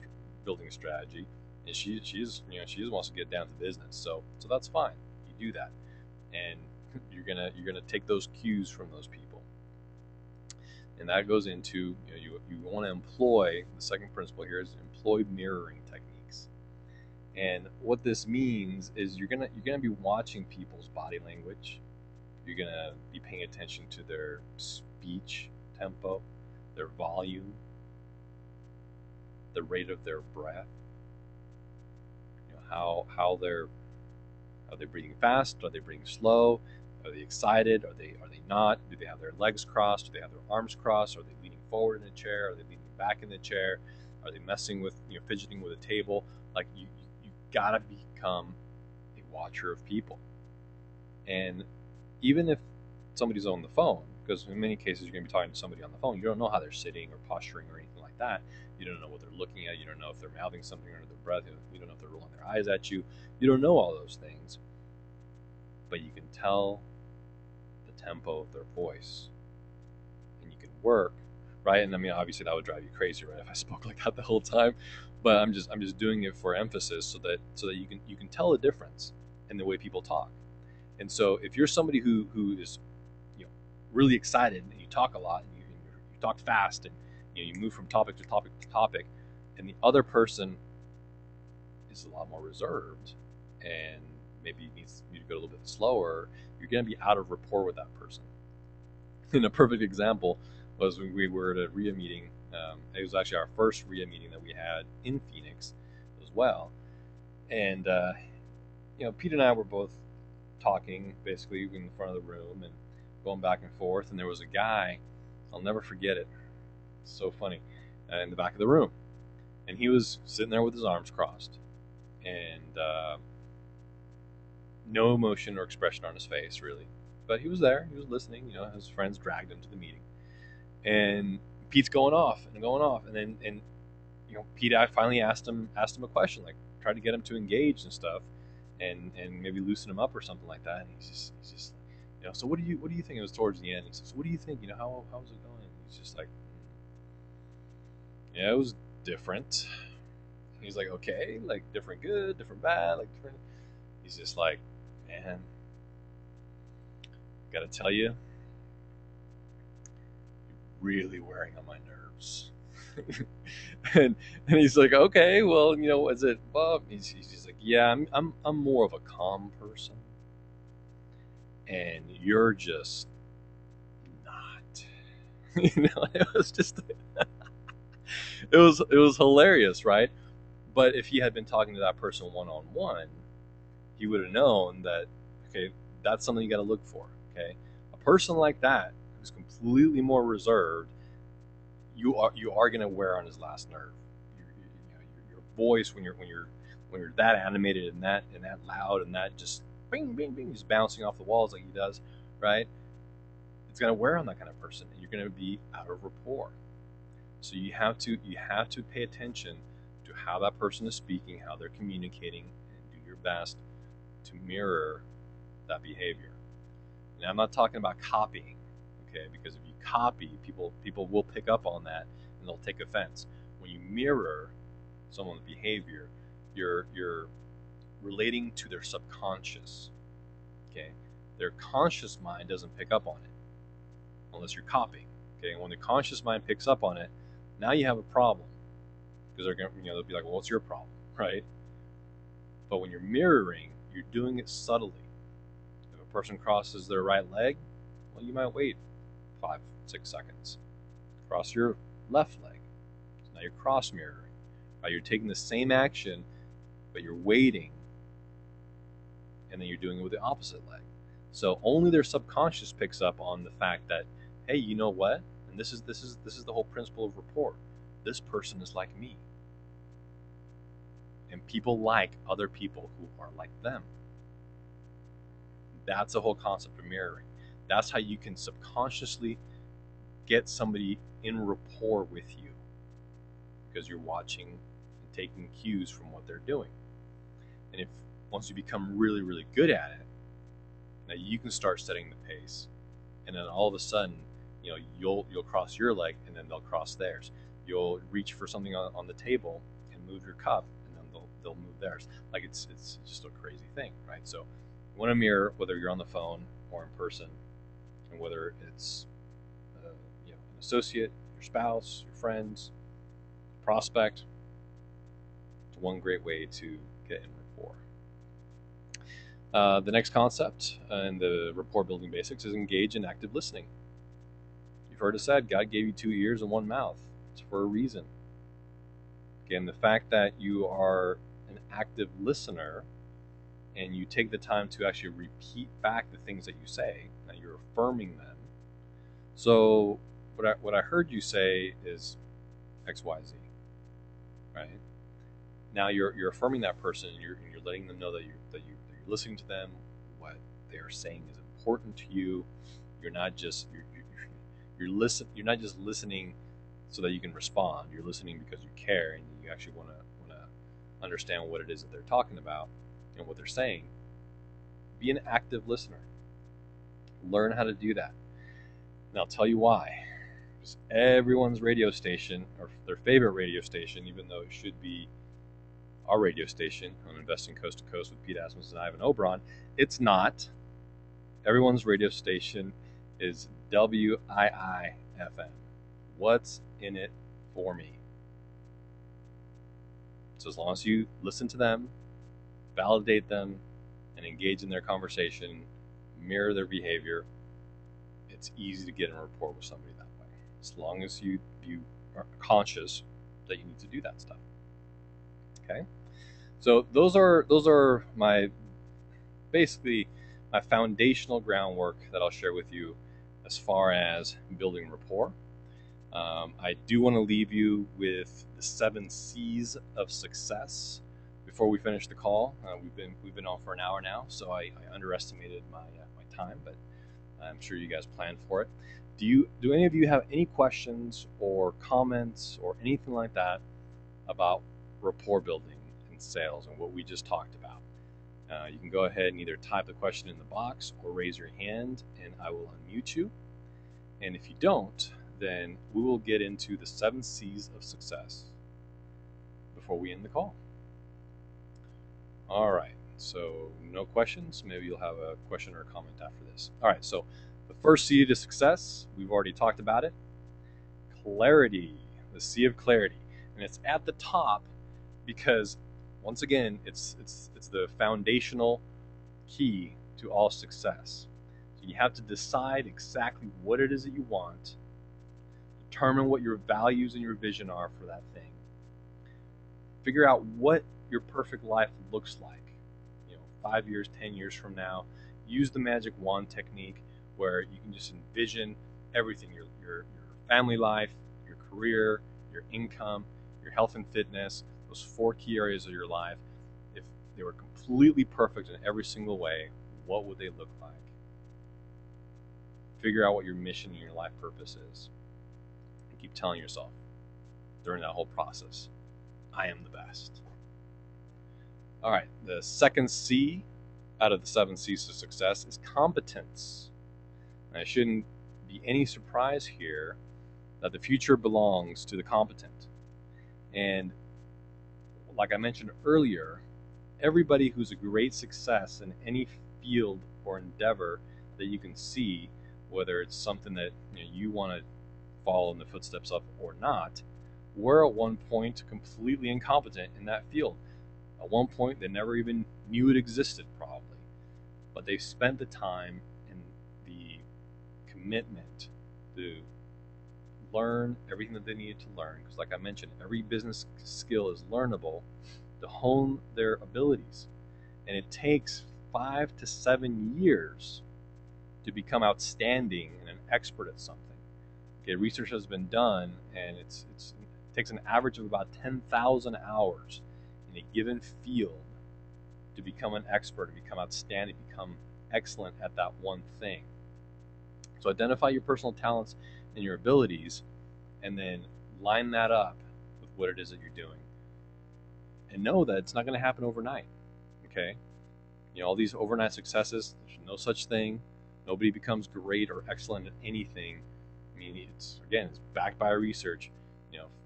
building strategy, and she just wants to get down to business. So that's fine. You do that, and you're gonna take those cues from those people, and that goes into you want to employ the second principle here is employ mirroring techniques. And what this means is you're gonna be watching people's body language. You're gonna be paying attention to their speech tempo, their volume, the rate of their breath. How are they breathing fast? Are they breathing slow? Are they excited? Are they not? Do they have their legs crossed? Do they have their arms crossed? Are they leaning forward in a chair? Are they leaning back in the chair? Are they messing with fidgeting with a table? Like, you gotta become a watcher of people. And even if somebody's on the phone, because in many cases you're going to be talking to somebody on the phone, you don't know how they're sitting or posturing or anything like that. You don't know what they're looking at. You don't know if they're mouthing something under their breath. You don't know if they're rolling their eyes at you. You don't know all those things. But you can tell the tempo of their voice, and you can work, right? And I mean, obviously that would drive you crazy, right, if I spoke like that the whole time. But I'm just doing it for emphasis, so that you can tell a difference in the way people talk. And so if you're somebody who is really excited, and you talk a lot, and you talk fast, and you move from topic to topic to topic, and the other person is a lot more reserved and maybe needs you to go a little bit slower, you're going to be out of rapport with that person. And a perfect example was when we were at a RIA meeting. It was actually our first RIA meeting that we had in Phoenix as well. And Pete and I were both talking basically in front of the room and going back and forth, and there was a guy, I'll never forget it, it's so funny, in the back of the room, and he was sitting there with his arms crossed, and no emotion or expression on his face really, but he was there, he was listening. His friends dragged him to the meeting, and Pete's going off, and then Pete, I finally asked him a question, like tried to get him to engage and stuff, and maybe loosen him up or something like that. And he's just so what do you think? It was towards the end. He says, "What do you think? How's it going?" And he's just like, "Yeah, it was different." And he's like, "Okay, like different good, different bad, like different." He's just like, "Man, gotta tell you, you're really wearing on my nerves." and he's like, "Okay, well, is it?" Well, he's just like, "Yeah, I'm more of a calm person, and you're just not." It was just, it was hilarious, right? But if he had been talking to that person one on one, he would have known that, okay, that's something you got to look for. Okay, a person like that who's completely more reserved, you are going to wear on his last nerve. Your voice, when you're that animated and that loud and that just bing bing bing, just bouncing off the walls like he does, right? It's going to wear on that kind of person, and you're going to be out of rapport. So you have to pay attention to how that person is speaking, how they're communicating, and do your best to mirror that behavior. Now, I'm not talking about copying, okay? Because if you copy, people will pick up on that and they'll take offense. When you mirror, someone's behavior, you're relating to their subconscious. Okay, their conscious mind doesn't pick up on it unless you're copying. Okay, and when the conscious mind picks up on it, now you have a problem, because they're gonna, they'll be like, well, what's your problem, right? But when you're mirroring, you're doing it subtly. If a person crosses their right leg, well, you might wait 5-6 seconds. Cross your left leg. So now you're cross mirroring. Right? You're taking the same action, but you're waiting, and then you're doing it with the opposite leg. So only their subconscious picks up on the fact that, hey, you know what? And this is the whole principle of rapport. This person is like me. And people like other people who are like them. That's the whole concept of mirroring. That's how you can subconsciously get somebody in rapport with you, because you're watching and taking cues from what they're doing. And if once you become really, really good at it, now you can start setting the pace. And then all of a sudden, you'll cross your leg, and then they'll cross theirs. You'll reach for something on the table and move your cup, and then they'll move theirs. Like it's just a crazy thing, right? So you want to mirror, whether you're on the phone or in person, and whether it's an associate, your spouse, your friends, prospect. It's one great way to get in rapport. The next concept in the rapport building basics is engage in active listening. You've heard it said, God gave you 2 ears and 1 mouth. It's for a reason. Again, the fact that you are an active listener and you take the time to actually repeat back the things that you say, that you're affirming them. So what I heard you say is XYZ, right? Now you're affirming that person, and you're letting them know that you're listening to them. What they are saying is important to you. You're not just you're not just listening so that you can respond. You're listening because you care, and you actually want to understand what it is that they're talking about and what they're saying. Be an active listener. Learn how to do that. And I'll tell you why. Because everyone's radio station, or their favorite radio station, even though it should be our radio station on Investing Coast to Coast with Pete Asmus and Ivan Oberon, it's not. Everyone's radio station is WIIFM. What's in it for me? So as long as you listen to them, validate them, and engage in their conversation, mirror their behavior, it's easy to get in rapport with somebody that way. As long as you are conscious that you need to do that stuff. Okay? So those are basically my foundational groundwork that I'll share with you as far as building rapport. I do want to leave you with the 7 C's of success before we finish the call. We've been on for an hour now, so I underestimated my time, but I'm sure you guys planned for it. Do any of you have any questions or comments or anything like that about rapport building in sales and what we just talked about? You can go ahead and either type the question in the box or raise your hand, and I will unmute you. And if you don't, then we will get into the 7 C's of success before we end the call. All right, so no questions. Maybe you'll have a question or a comment after this. All right, so the first C to success, we've already talked about it. Clarity, the C of clarity. And it's at the top because, once again, it's the foundational key to all success. So you have to decide exactly what it is that you want, determine what your values and your vision are for that thing, figure out what your perfect life looks like, 5 years, 10 years from now. Use the magic wand technique where you can just envision everything, your family life, your career, your income, your health and fitness, those 4 key areas of your life. If they were completely perfect in every single way, what would they look like? Figure out what your mission and your life purpose is. And keep telling yourself during that whole process, I am the best. All right, the second C out of the 7 C's of success is competence. And it shouldn't be any surprise here that the future belongs to the competent. And like I mentioned earlier, everybody who's a great success in any field or endeavor that you can see, whether it's something that you want to follow in the footsteps of or not, were at one point completely incompetent in that field. At one point, they never even knew it existed, probably. But they spent the time and the commitment to learn everything that they needed to learn. Because, like I mentioned, every business skill is learnable, to hone their abilities. And it takes 5 to 7 years to become outstanding and an expert at something. Okay, research has been done, and it takes an average of about 10,000 hours in a given field to become an expert, to become outstanding, become excellent at that one thing. So identify your personal talents and your abilities, and then line that up with what it is that you're doing. And know that it's not going to happen overnight. Okay? All these overnight successes, there's no such thing. Nobody becomes great or excellent at anything. I mean, it's backed by research.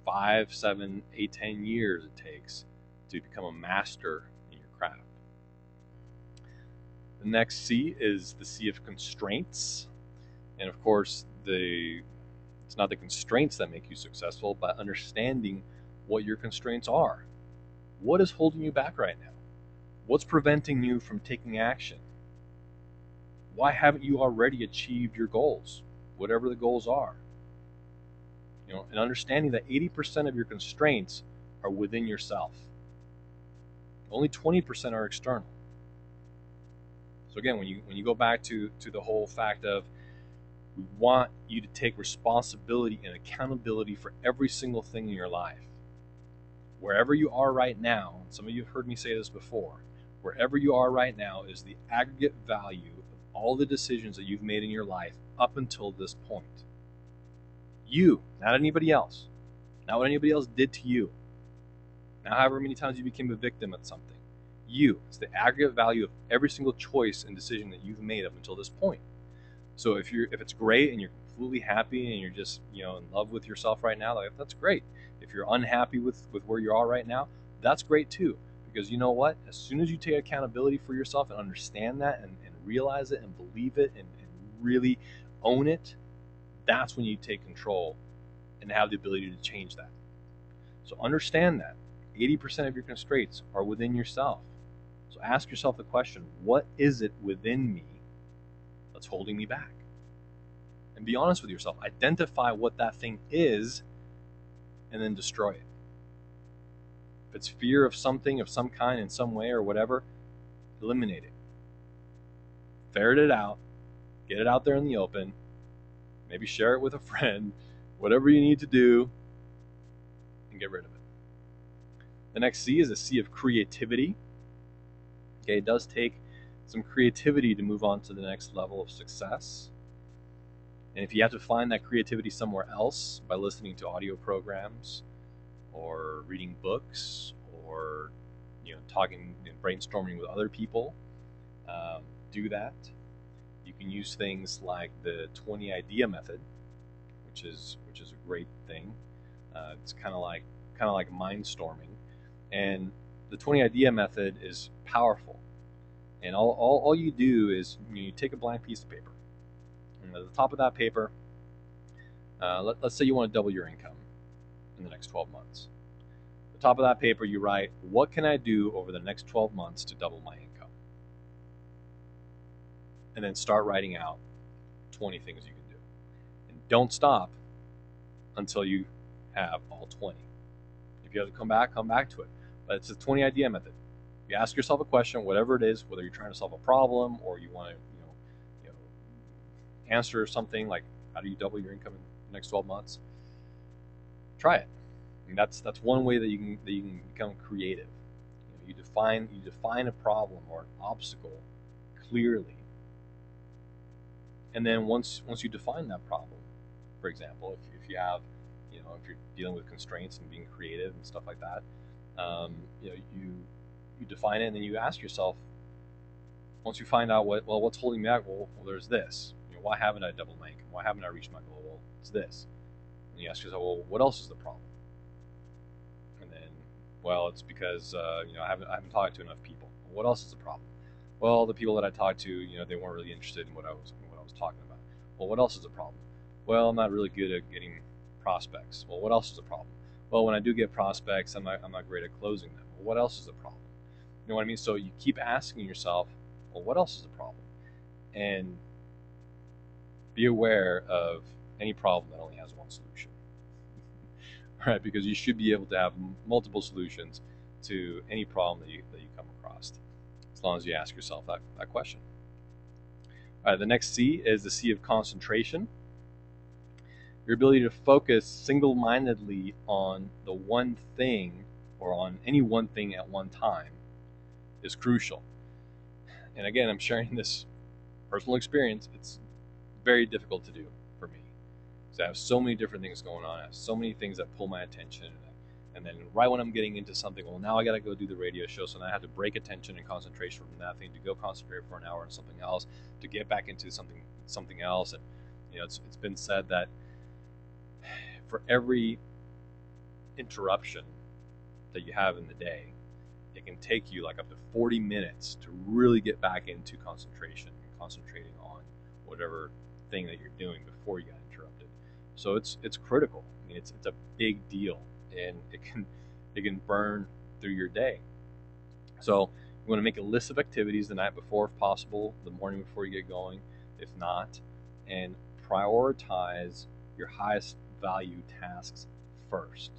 5, 7, 8, 10 years it takes to become a master in your craft. The next C is the C of constraints. And of course, it's not the constraints that make you successful, but understanding what your constraints are. What is holding you back right now? What's preventing you from taking action? Why haven't you already achieved your goals, whatever the goals are? And understanding that 80% of your constraints are within yourself. Only 20% are external. So again, when you go back to the whole fact of, we want you to take responsibility and accountability for every single thing in your life. Wherever you are right now, and some of you have heard me say this before, wherever you are right now is the aggregate value of all the decisions that you've made in your life up until this point. You, not anybody else. Not what anybody else did to you. Not however many times you became a victim at something. You. It's the aggregate value of every single choice and decision that you've made up until this point. So if it's great and you're completely happy and you're just in love with yourself right now, that's great. If you're unhappy with where you are right now, that's great too. Because you know what? As soon as you take accountability for yourself and understand that and realize it and believe it and really own it, that's when you take control and have the ability to change that. So understand that 80% of your constraints are within yourself. So ask yourself the question, what is it within me that's holding me back? And be honest with yourself. Identify what that thing is and then destroy it. If it's fear of something of some kind in some way or whatever, eliminate it. Ferret it out. Get it out there in the open. Maybe share it with a friend. Whatever you need to do, and get rid of it. The next C is a C of creativity. Okay, it does take some creativity to move on to the next level of success. And if you have to find that creativity somewhere else by listening to audio programs or reading books or talking and brainstorming with other people, do that. You can use things like the 20 idea method, which is a great thing. It's kind of like mind storming, and the 20 idea method is powerful. And all you do is you take a blank piece of paper, and at the top of that paper, let's say you want to double your income in the next 12 months. At the top of that paper, you write, what can I do over the next 12 months to double my income? And then start writing out 20 things you can do. And don't stop until you have all 20. If you have to come back to it. But it's a 20 idea method. You ask yourself a question, whatever it is, whether you're trying to solve a problem or you want to answer something like, how do you double your income in the next 12 months? Try it. And that's one way that you can become creative. You define a problem or an obstacle clearly. And then once you define that problem, for example, if you have, if you're dealing with constraints and being creative and stuff like that, you define it, and then you ask yourself, once you find out what's holding me back, well, there's this. Why haven't I doubled my income? Why haven't I reached my goal? Well, it's this. And you ask yourself, well, what else is the problem? And then Well, it's because I haven't talked to enough people. Well, what else is the problem? Well, the people that I talked to, they weren't really interested in what I was talking about. Well, what else is the problem? Well, I'm not really good at getting prospects. Well, what else is the problem? Well, when I do get prospects, I'm not great at closing them. Well, what else is the problem? You know what I mean? So you keep asking yourself, well, what else is the problem? And be aware of any problem that only has one solution, right? Because you should be able to have multiple solutions to any problem that you come across, as long as you ask yourself that question. All right, the next C is the C of concentration. Your ability to focus single-mindedly on the one thing or on any one thing at one time is crucial. And again, I'm sharing this personal experience. It's very difficult to do for me because I have so many different things going on. I have so many things that pull my attention, and then right when I'm getting into something, well, now I got to go do the radio show, so now I have to break attention and concentration from that thing to go concentrate for an hour on something else to get back into something else. And it's been said that for every interruption that you have in the day, it can take you like up to 40 minutes to really get back into concentration and concentrating on whatever thing that you're doing before you got interrupted. So it's critical. I mean, it's a big deal, and it can burn through your day. So you want to make a list of activities the night before, if possible, the morning before you get going, if not, and prioritize your highest value tasks first.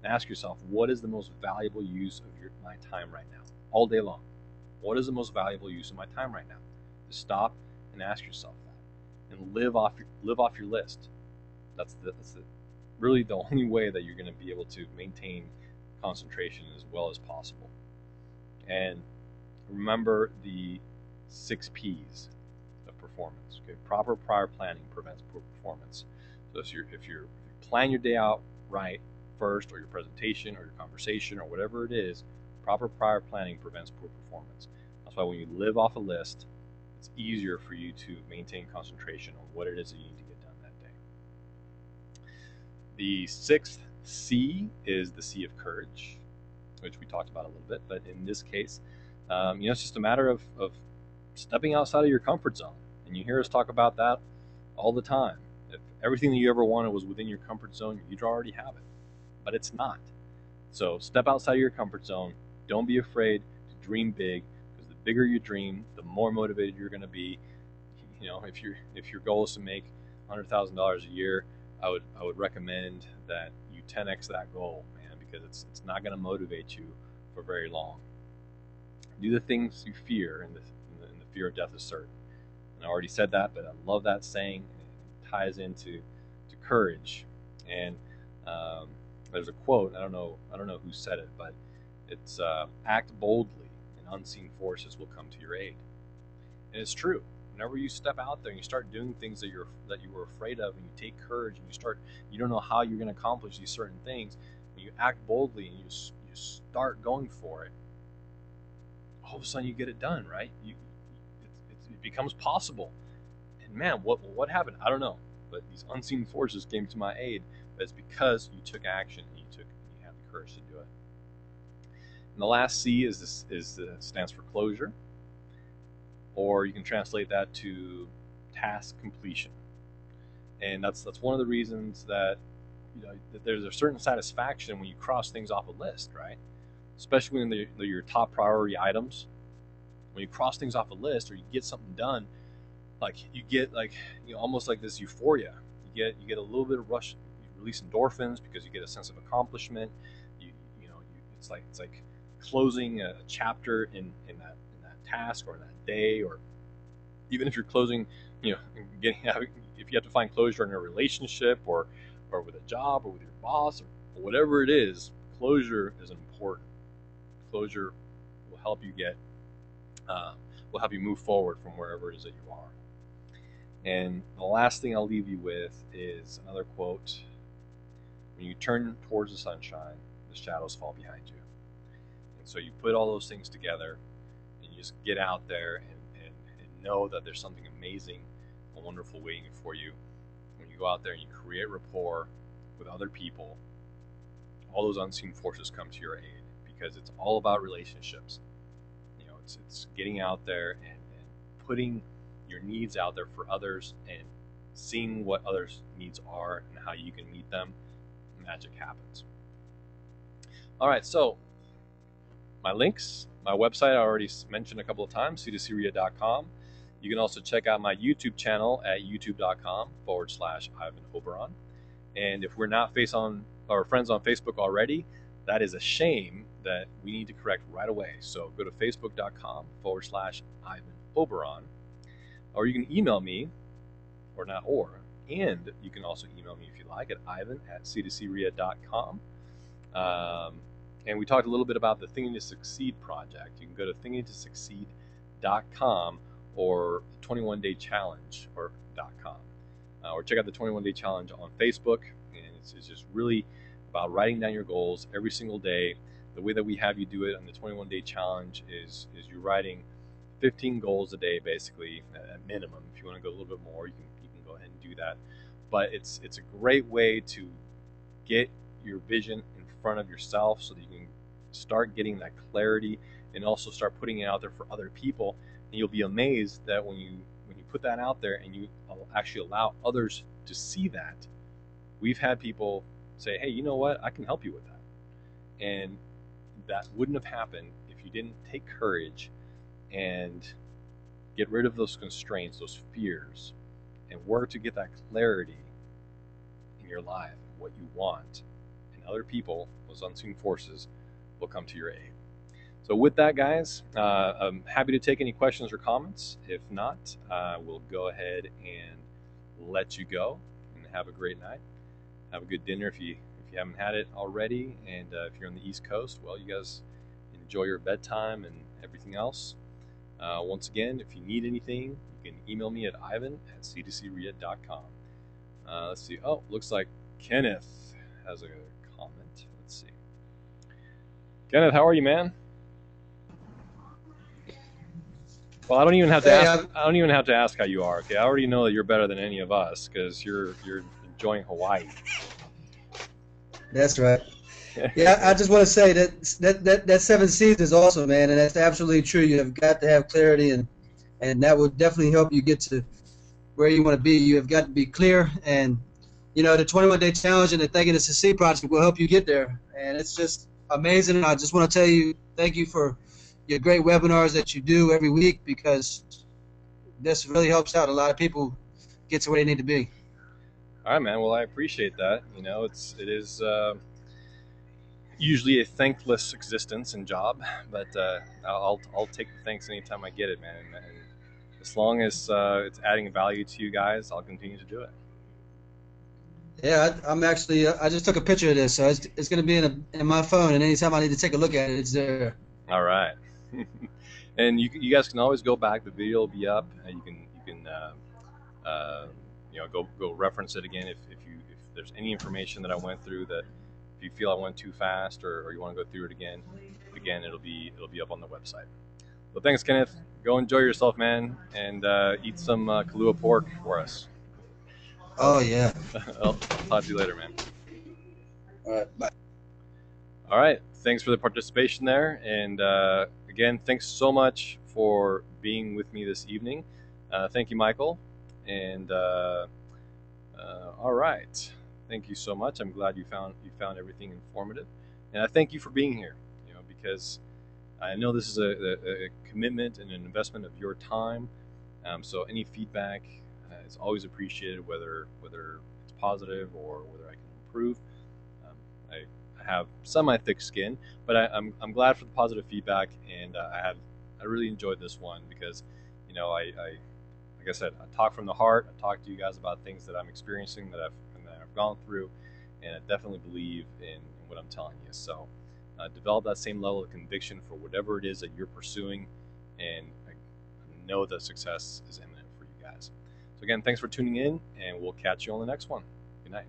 And ask yourself, what is the most valuable use of my time right now, all day long? What is the most valuable use of my time right now? Just stop and ask yourself that, and live off your list. That's really the only way that you're going to be able to maintain concentration as well as possible. And remember the 6 P's of performance. Okay, proper prior planning prevents poor performance. So if you plan your day out right first, or your presentation or your conversation or whatever it is, proper prior planning prevents poor performance. That's why when you live off a list, it's easier for you to maintain concentration on what it is that you need to get done that day. The 6th C is the C of courage, which we talked about a little bit, but in this case, it's just a matter of stepping outside of your comfort zone. And you hear us talk about that all the time. If everything that you ever wanted was within your comfort zone, you'd already have it. But it's not. So step outside of your comfort zone. Don't be afraid to dream big, because the bigger you dream, the more motivated you're going to be. If your goal is to make $100,000 a year, I would recommend that you 10x that goal, man, because it's not going to motivate you for very long. Do the things you fear, and the fear of death is certain. And I already said that, but I love that saying. It ties into courage. And there's a quote. I don't know who said it, but it's act boldly, and unseen forces will come to your aid. And it's true. Whenever you step out there and you start doing things that you were afraid of, and you take courage, and you don't know how you're going to accomplish these certain things, when you act boldly and you start going for it, all of a sudden you get it done, right? It becomes possible. And man, what happened? I don't know. But these unseen forces came to my aid. But it's because you took action, and you had the courage to do it. And the last C stands for closure, or you can translate that to task completion. And that's one of the reasons that that there's a certain satisfaction when you cross things off a list, right? Especially when they're your top priority items. When you cross things off a list, or you get something done, you get almost like this euphoria. You get a little bit of rush. You release endorphins because you get a sense of accomplishment. It's like closing a chapter in that task, or that day, or even if you're closing, if you have to find closure in a relationship, or with a job, or with your boss, or whatever it is, closure is important. Closure will help you move forward from wherever it is that you are. And the last thing I'll leave you with is another quote. When you turn towards the sunshine, the shadows fall behind you. And so you put all those things together, and you just get out there and know that there's something amazing and wonderful waiting for you. When you go out there and you create rapport with other people, all those unseen forces come to your aid. because it's all about relationships. It's getting out there and putting your needs out there for others and seeing what others' needs are and how you can meet them. Magic happens. All right, so my links, my website I already mentioned a couple of times, c2crea.com. You can also check out my YouTube channel at youtube.com/Ivan Oberon. And if we're not friends on Facebook already, that is a shame that we need to correct right away. So go to facebook.com/Ivan Oberon, or you can email me, and you can also email me if you like at ivan@c2crea.com. And we talked a little bit about the Thinking to Succeed project. You can go to thinkingtosucceed.com or 21-day challenge .com. Or check out the 21-day challenge on Facebook. And it's just really about writing down your goals every single day. The way that we have you do it on the 21-day challenge is you're writing 15 goals a day, basically, at minimum. If you want to go a little bit more, you can go ahead and do that. But it's a great way to get your vision in front of yourself so that you can start getting that clarity and also start putting it out there for other people. And you'll be amazed that when you put that out there and you actually allow others to see that, we've had people say, hey, you know what, I can help you with that. And that wouldn't have happened if you didn't take courage and get rid of those constraints, those fears, and work to get that clarity in your life, what you want. And other people, those unseen forces, will come to your aid. So with that, guys, I'm happy to take any questions or comments. If not, we'll go ahead and let you go and have a great night. Have a good dinner if you haven't had it already. And if you're on the East Coast, well, you guys enjoy your bedtime and everything else. Once again, if you need anything, you can email me at ivan@c2crea.com. Let's see. Oh, looks like Kenneth has a comment. Let's see. Kenneth, how are you, man? Well, I don't even have to ask. I don't even have to ask how you are. Okay, I already know that you're better than any of us because you're enjoying Hawaii. That's right. Yeah, I just want to say that 7 C's is awesome, man, and that's absolutely true. You have got to have clarity, and that will definitely help you get to where you want to be. You have got to be clear, and the 21-day challenge and the Thinking to Succeed project will help you get there. And it's just amazing. And I just want to tell you, thank you for your great webinars that you do every week, because this really helps out a lot of people get to where they need to be. All right, man. Well, I appreciate that. It is usually a thankless existence and job, but I'll take the thanks anytime I get it, man. And as long as it's adding value to you guys, I'll continue to do it. Yeah, I'm actually. I just took a picture of this, so it's going to be in my phone, and anytime I need to take a look at it, it's there. All right. And you guys can always go back. The video will be up. You can go reference it again if there's any information that I went through that if you feel I went too fast or you want to go through it again, it'll be up on the website. So thanks, Kenneth. Go enjoy yourself, man, and eat some Kahlua pork for us. Oh yeah. I'll talk to you later, man. All right. Bye. All right. Thanks for the participation there. And again, thanks so much for being with me this evening. Thank you, Michael. And all right. Thank you so much. I'm glad you found everything informative. And I thank you for being here, because I know this is a commitment and an investment of your time. So any feedback is always appreciated, whether it's positive or whether I can improve. I have semi-thick skin, but I'm glad for the positive feedback, and I really enjoyed this one because, like I said, I talk from the heart. I talk to you guys about things that I'm experiencing, that I've gone through, and I definitely believe in what I'm telling you. So develop that same level of conviction for whatever it is that you're pursuing, and I know that success is imminent for you guys. So again, thanks for tuning in, and we'll catch you on the next one. Good night.